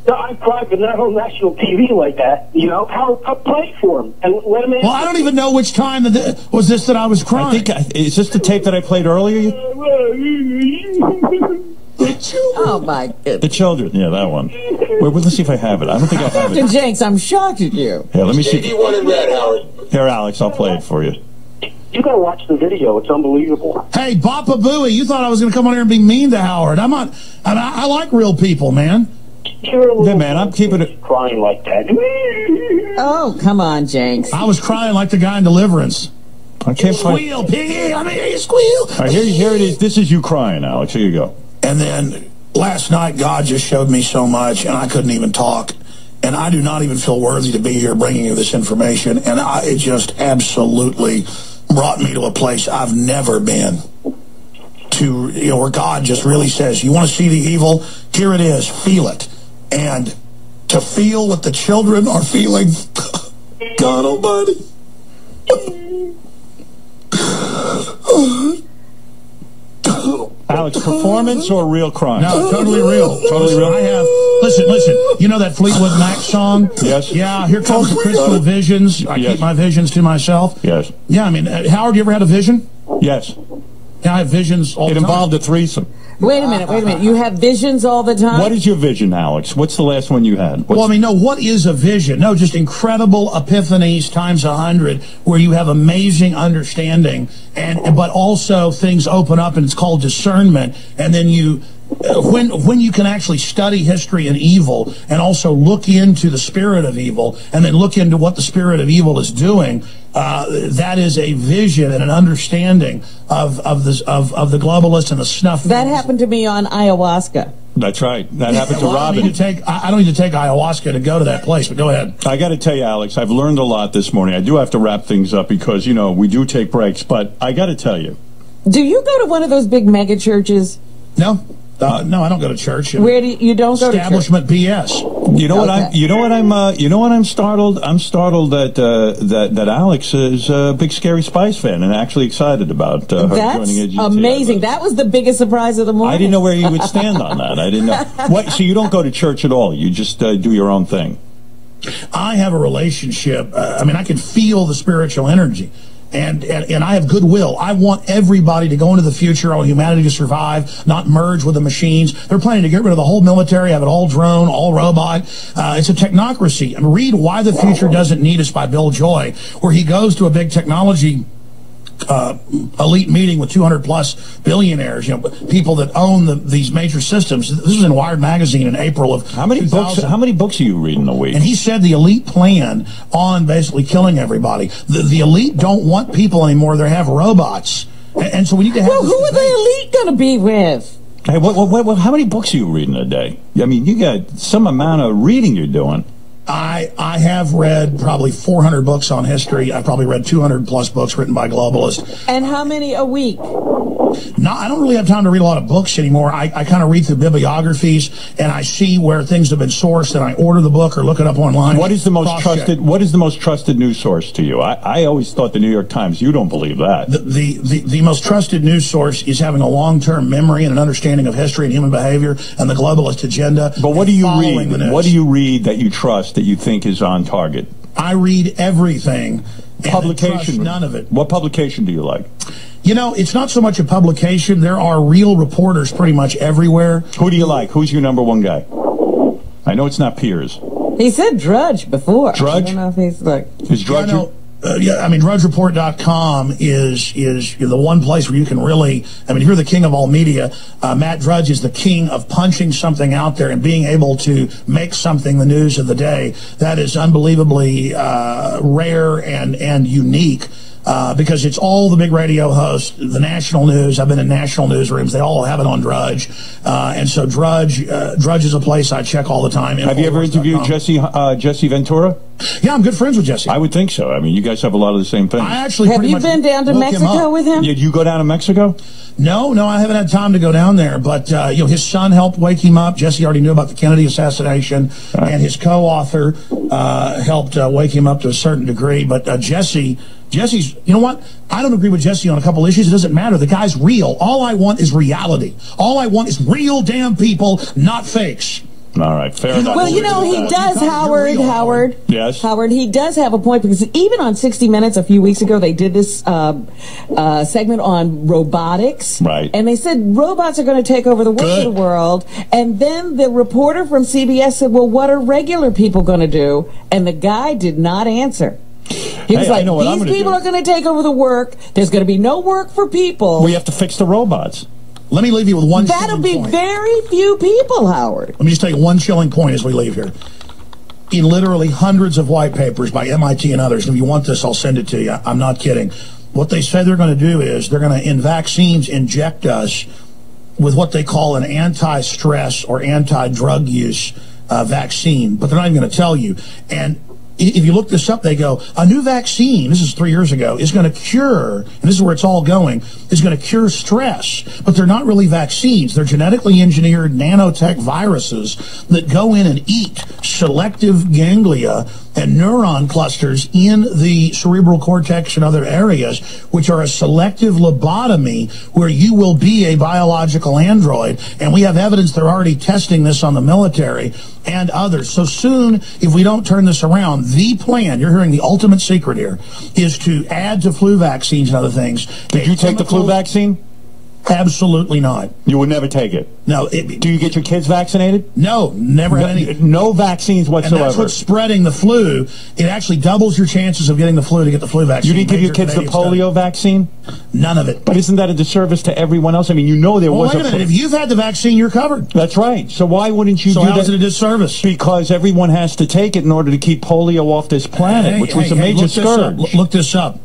No, I cried, but not on national TV like that. I'll play for him and let him in. Well, I don't even know which time was this that I was crying. Is this the tape that I played earlier? Oh, my goodness. The children. Yeah, that one. Wait, let's see if I have it. I don't think I have Captain it. Jenks, I'm shocked at you. Yeah, let me see. JD1 in red, Howard. Here, Alex, I'll play it for you. You gotta watch the video. It's unbelievable. Hey, Bapa Booey, you thought I was going to come on here and be mean to Howard. I'm not. I like real people, man. You're a little Yeah, man, I'm keeping it. crying like that. Oh, come on, Jenks. I was crying like the guy in Deliverance. I can't find. Squeal, piggy. Let me hear you squeal. All right, here it is. This is you crying, Alex. Here you go. And then last night, God just showed me so much, and I couldn't even talk. And I do not even feel worthy to be here bringing you this information. And it just absolutely brought me to a place I've never been. To where God just really says, you want to see the evil? Here it is. Feel it. And to feel what the children are feeling, God Almighty. Alex, performance or real crime? No, totally real. Totally real. I have. Listen. You know that Fleetwood Mac song? Yes. Yeah, here comes the crystal visions. I keep my visions to myself. Yes. Yeah, I mean, Howard, you ever had a vision? Yes. Yeah, I have visions all the It time. involved a threesome. Wait a minute. You have visions all the time? What is your vision, Alex? What's the last one you had? Well, I mean, no, what is a vision? No, just incredible epiphanies times 100 where you have amazing understanding, but also things open up, and it's called discernment. And then when you can actually study history and evil and also look into the spirit of evil and then look into what the spirit of evil is doing, that is a vision and an understanding of the globalists and the snuff. That happened to me on ayahuasca. That's right. That happened to Well, Robin. I don't need to take ayahuasca to go to that place, but go ahead. I got to tell you, Alex, I've learned a lot this morning. I do have to wrap things up because, we do take breaks, but I got to tell you. Do you go to one of those big mega churches? No. No, I don't go to church. Where do you don't go to church? Establishment BS. You know what I'm startled. I'm startled that Alex is a big Scary Spice fan and actually excited about her joining AGT. That's amazing. That was the biggest surprise of the morning. I didn't know where you would stand on that. I didn't know. What? So you don't go to church at all? You just do your own thing? I have a relationship. I can feel the spiritual energy. And I have goodwill. I want everybody to go into the future. I want humanity to survive, not merge with the machines. They're planning to get rid of the whole military, have it all drone, all robot. It's a technocracy. Read Why the Future Doesn't Need Us by Bill Joy, where he goes to a big technology elite meeting with 200+ billionaires, people that own these major systems. This was in Wired magazine in April of How many 2000. How many books are you reading a week? And he said the elite plan on basically killing everybody. The elite don't want people anymore. They have robots. And so we need to have Well, this who are the debate. elite going to be with? Hey, how many books are you reading a day? I mean, you got some amount of reading you're doing. I have read probably 400 books on history. I've probably read 200+ books written by globalists. And how many a week? No, I don't really have time to read a lot of books anymore. I kind of read through bibliographies and I see where things have been sourced, and I order the book or look it up online. What is the most Cross-check. trusted? What is the most trusted news source to you? I always thought the New York Times. You don't believe that. The most trusted news source is having a long-term memory and an understanding of history and human behavior and the globalist agenda. But what do you following the read? news. What do you read that you trust that you think is on target? I read everything. and Publication. trust none of it. What publication do you like? It's not so much a publication. There are real reporters pretty much everywhere. Who do you like? Who's your number one guy? I know it's not Piers. He said Drudge before. Drudge? I don't know if he's like... Is Drudge? I mean, DrudgeReport.com is the one place where you can really, I mean, if you're the king of all media, Matt Drudge is the king of punching something out there and being able to make something the news of the day. That is unbelievably rare and unique. Because it's all the big radio hosts, the national news. I've been in national newsrooms. They all have it on Drudge. And so Drudge is a place I check all the time. Have you ever interviewed Jesse Ventura? Yeah, I'm good friends with Jesse. I would think so. I mean, you guys have a lot of the same things. I actually have you been down to Mexico with him? Did you go down to Mexico? No, I haven't had time to go down there. But his son helped wake him up. Jesse already knew about the Kennedy assassination, and his co-author helped wake him up to a certain degree. But Jesse's, you know what? I don't agree with Jesse on a couple issues. It doesn't matter. The guy's real. All I want is reality. All I want is real damn people, not fakes. All right, fair enough. Well, he does, Howard. Yes? Howard, he does have a point, because even on 60 Minutes a few weeks ago, they did this segment on robotics. Right. And they said robots are going to take over the working world. And then the reporter from CBS said, well, what are regular people going to do? And the guy did not answer. He was like, these people are going to take over the work. There's going to be no work for people. We have to fix the robots. Let me leave you with one That'll be point. Very few people, Howard. Let me just take one chilling point as we leave here. In literally hundreds of white papers by MIT and others, and if you want this, I'll send it to you. I'm not kidding. What they say they're going to do is they're going to, in vaccines, inject us with what they call an anti-stress or anti-drug use vaccine, but they're not even going to tell you. And if you look this up, they go, a new vaccine, this is 3 years ago, is going to cure, and this is where it's all going, is going to cure stress. But they're not really vaccines. They're genetically engineered nanotech viruses that go in and eat selective ganglia and neuron clusters in the cerebral cortex and other areas, which are a selective lobotomy where you will be a biological android. And we have evidence they're already testing this on the military and others. So soon, if we don't turn this around, the plan, you're hearing the ultimate secret here, is to add to flu vaccines and other things. Did you take the flu vaccine? Absolutely not. You would never take it? No. Do you get your kids vaccinated? No, never had any. No vaccines whatsoever. And that's what's spreading the flu. It actually doubles your chances of getting the flu to get the flu vaccine. You didn't give your kids the polio vaccine? None of it. But isn't that a disservice to everyone else? I mean, you know there was wait a minute. If you've had the vaccine, you're covered. That's right. So why wouldn't you do that? So how is it a disservice? Because everyone has to take it in order to keep polio off this planet, which was a major scourge. Look this up.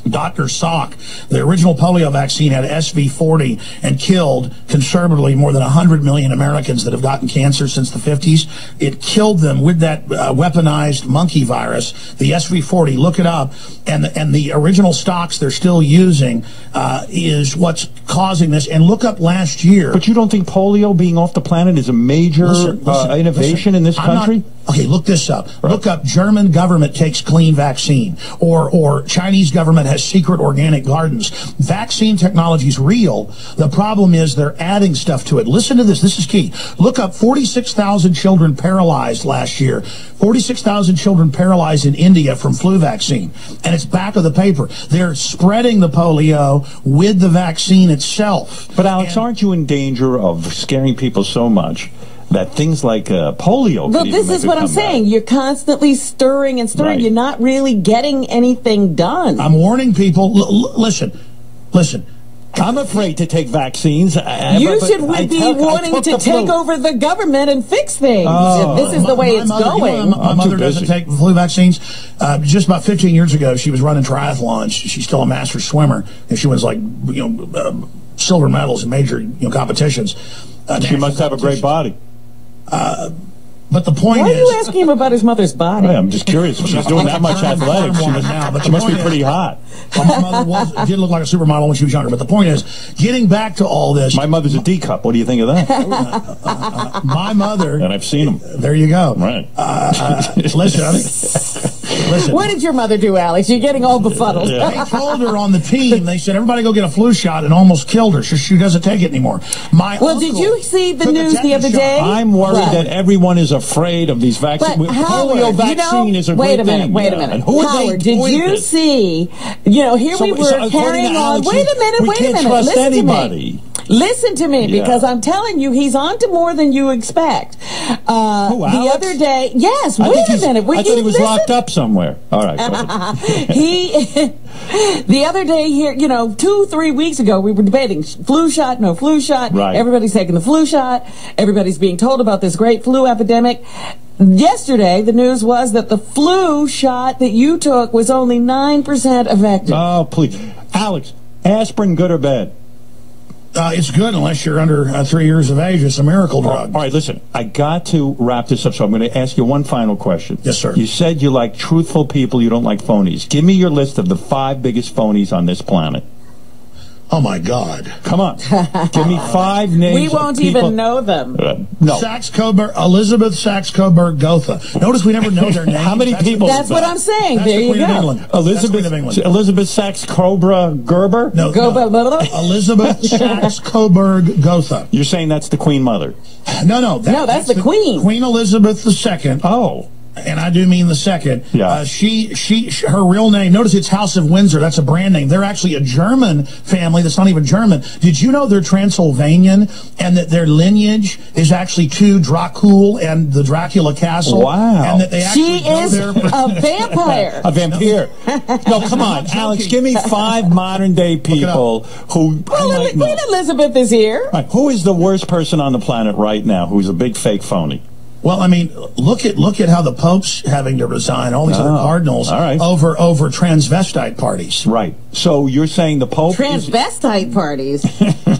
Dr. Salk, the original polio vaccine had SV40 and killed conservatively more than 100 million Americans that have gotten cancer since the 50s. It killed them with that weaponized monkey virus, the SV40. Look it up. And the original stocks they're still using is what's causing this. And look up last year. But you don't think polio being off the planet is a major innovation in this country? Okay, look this up. Right. Look up German government takes clean vaccine, or Chinese government has secret organic gardens. Vaccine technology is real. The problem is they're adding stuff to it. Listen to this. This is key. Look up 46,000 children paralyzed last year. 46,000 children paralyzed in India from flu vaccine. And it's back of the paper. They're spreading the polio with the vaccine itself. But Alex, aren't you in danger of scaring people so much that things like polio... Well, this is what I'm saying. You're constantly stirring and stirring. Right. You're not really getting anything done. I'm warning people. Listen. I'm afraid to take vaccines. You should be wanting to take over the government and fix things. This is the way it's going. My mother doesn't take flu vaccines. Just about 15 years ago, she was running triathlons. She's still a master swimmer, and she wins silver medals in major competitions. She must have a great body. But the point is... Why are you asking him about his mother's body? I'm just curious. If she's doing that much athletics, she must be pretty hot. Well, my mother did look like a supermodel when she was younger. But the point is, getting back to all this... My mother's a D cup. What do you think of that? My mother... And I've seen them. There you go. Right. Listen. What did your mother do, Alex? You're getting all befuddled. Yeah. They told her on the team, they said, everybody go get a flu shot, and almost killed her. She doesn't take it anymore. Did you see the news the other day? I'm worried that everyone is afraid of these vaccines. Polio vaccine is a great thing. Wait a minute. Howard, did you see, here we were carrying on. Wait a minute. We can't trust anybody. Listen to me, because I'm telling you, he's on to more than you expect. The other day, yes, wait a minute. I thought he was locked up somewhere. All right. The other day here, 2-3 weeks ago, we were debating flu shot, no flu shot. Right. Everybody's taking the flu shot. Everybody's being told about this great flu epidemic. Yesterday, the news was that the flu shot that you took was only 9% effective. Oh, please. Alex, aspirin good or bad? It's good unless you're under 3 years of age. It's a miracle drug. All right, listen, I got to wrap this up, so I'm going to ask you one final question. Yes, sir. You said you like truthful people, you don't like phonies. Give me your list of the 5 biggest phonies on this planet. Oh, my God. Come on. Give me 5 names. We won't even know them. No. Saxe-Coburg, Elizabeth Saxe-Coburg Gotha. Notice we never know their names. How many people? That's what I'm saying. That's there the you Queen of go. England. Elizabeth Saxe-Coburg Gerber? No. Elizabeth Saxe-Coburg Gotha. You're saying that's the Queen Mother? No, that's the Queen. Queen Elizabeth II. Oh. And I do mean the second. Yeah. Her real name, notice it's House of Windsor. That's a brand name. They're actually a German family that's not even German. Did you know they're Transylvanian and that their lineage is actually to Dracul and the Dracula Castle? Wow. And that they actually She is there a vampire. A vampire. No, come on, Alex, give me 5 modern-day people who Well, Queen Elizabeth is here. Right, who is the worst person on the planet right now who's a big fake phony? Well, I mean, look at how the Pope's having to resign, all these other cardinals over transvestite parties. Right. So you're saying the Pope Transvestite parties?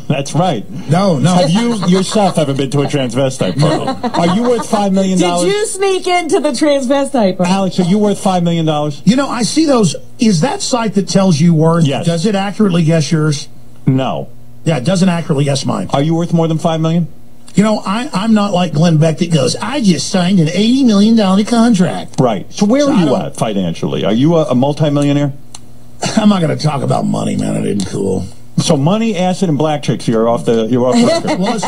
That's right. No. Have you yourself ever been to a transvestite party? Are you worth $5 million? Did you sneak into the transvestite party? Alex, are you worth $5 million? I see those. Is that site that tells you worth? Yes. Does it accurately guess yours? No. Yeah, it doesn't accurately guess mine. Are you worth more than $5 million? I'm not like Glenn Beck that goes, I just signed an $80 million contract. Right. So where are you at financially? Are you a multimillionaire? I'm not going to talk about money, man. It isn't cool. So money, acid, and black chicks, you're off record. Well, let's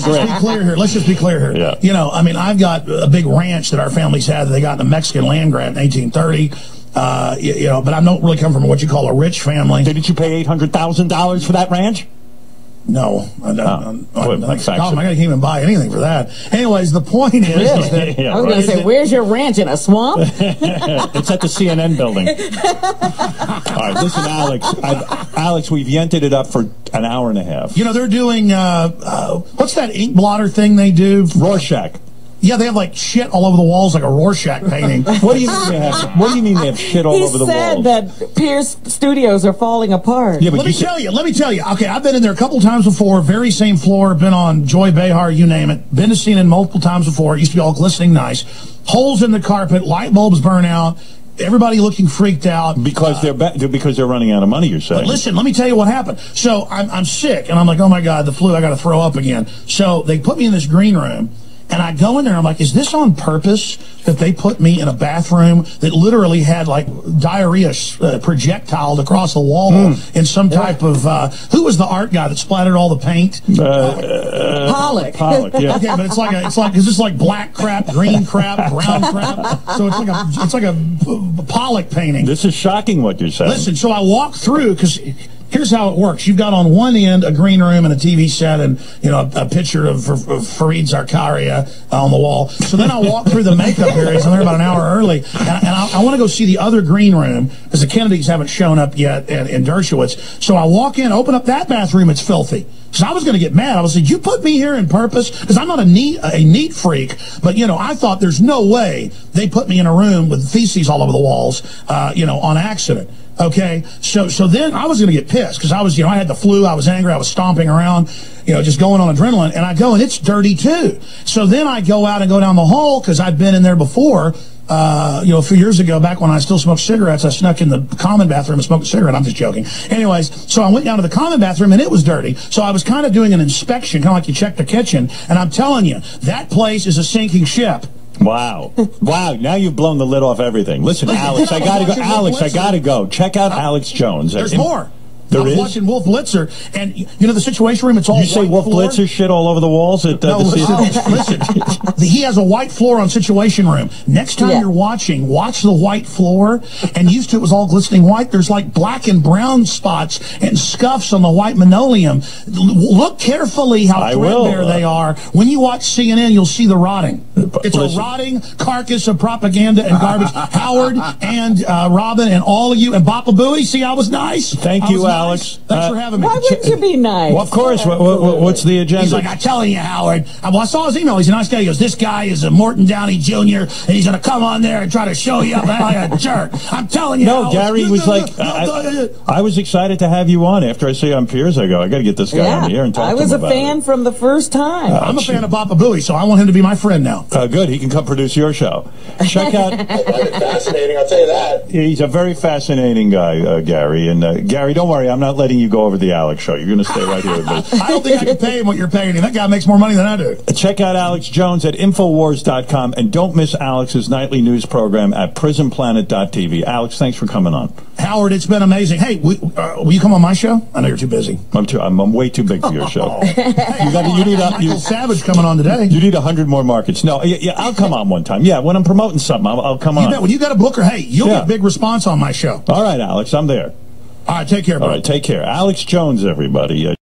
just be clear here. Let's just be clear here. Yeah. I've got a big ranch that our families had that they got in a Mexican land grant in 1830. But I don't really come from what you call a rich family. Didn't you pay $800,000 for that ranch? No, I can't even buy anything for that. Anyways, the point is, that I was going to say, where's your ranch, in a swamp? It's at the CNN building. All right, listen, Alex, we've yented it up for an hour and a half. They're doing what's that ink blotter thing they do? Rorschach. Yeah, they have like shit all over the walls, like a Rorschach painting. What do you mean they have shit all over the walls? He said that Pierce Studios are falling apart. Yeah, but let me tell you. Okay, I've been in there a couple times before. Very same floor. Been on Joy Behar, you name it. Been to CNN multiple times before. It used to be all glistening nice. Holes in the carpet. Light bulbs burn out. Everybody looking freaked out because they're running out of money. You're saying. But listen, let me tell you what happened. So I'm sick, and I'm like, oh my God, the flu. I got to throw up again. So they put me in this green room. And I go in there and I'm like, is this on purpose that they put me in a bathroom that literally had like diarrhea projectiled across the wall in some type of, who was the art guy that splattered all the paint? Pollock. Yeah. Okay, but it's just like black crap, green crap, brown crap. So it's like a Pollock painting. This is shocking what you're saying. Listen, so I walk through because here's how it works. You've got on one end a green room and a TV set and, a picture of Fareed Zakaria on the wall. So then I walk through the makeup areas. I'm there about an hour early. And I want to go see the other green room because the Kennedys haven't shown up yet in Dershowitz. So I walk in, open up that bathroom. It's filthy. So I was going to get mad. I was like, you put me here in purpose? Because I'm not a neat freak. But, I thought there's no way they put me in a room with feces all over the walls, on accident. Okay, so then I was going to get pissed because I was, I had the flu, I was angry, I was stomping around, just going on adrenaline, and I go, and it's dirty too. So then I go out and go down the hall because I'd been in there before, a few years ago, back when I still smoked cigarettes. I snuck in the common bathroom and smoked a cigarette. I'm just joking. Anyways, so I went down to the common bathroom, and it was dirty. So I was kind of doing an inspection, kind of like you check the kitchen, and I'm telling you, that place is a sinking ship. Wow. Wow. Now you've blown the lid off everything. Listen, Alex, I got to go. Alex, I got to go. Check out Alex Jones. There's more. I was watching Wolf Blitzer, and you know the Situation Room. It's all you say Wolf floor. Blitzer shit all over the walls at no, listen. He has a white floor on Situation Room. Next time you're watching, watch the white floor. And used to it was all glistening white. There's like black and brown spots and scuffs on the white linoleum. Look carefully how threadbare they are. When you watch CNN, you'll see the rotting. It's a rotting carcass of propaganda and garbage. Howard and Robin and all of you and Bapa Booey. See, I was nice. Thank you, Alex. Thanks for having me. Why would you be nice? Well, of course. What's the agenda? He's like, I'm telling you, Howard. Well, I saw his email. He's a nice guy. He goes, this guy is a Morton Downey Jr., and he's going to come on there and try to show you up like a jerk. I'm telling you. No, Howard. Gary was like, I was excited to have you on. After I see you on Piers, I go, I got to get this guy on the air and talk to him about it. I was a fan from the first time. I'm a fan of Bapa Booey, so I want him to be my friend now. Good. He can come produce your show. Check out. Fascinating, I'll tell you that. He's a very fascinating guy, Gary. And Gary, don't worry, I'm not letting you go over the Alex show. You're going to stay right here with me. I don't think I can pay him what you're paying him. That guy makes more money than I do. Check out Alex Jones at Infowars.com, and don't miss Alex's nightly news program at PrisonPlanet.tv. Alex, thanks for coming on. Howard, it's been amazing. Hey, will you come on my show? I know you're too busy. I'm way too big for your show. You need Michael Savage coming on today. You need 100 more markets. No, yeah, I'll come on one time. Yeah, when I'm promoting something, I'll come on. You bet. When you got a booker, hey, you'll get big response on my show. All right, Alex, I'm there. All right, take care, bro. All right, take care. Alex Jones, everybody.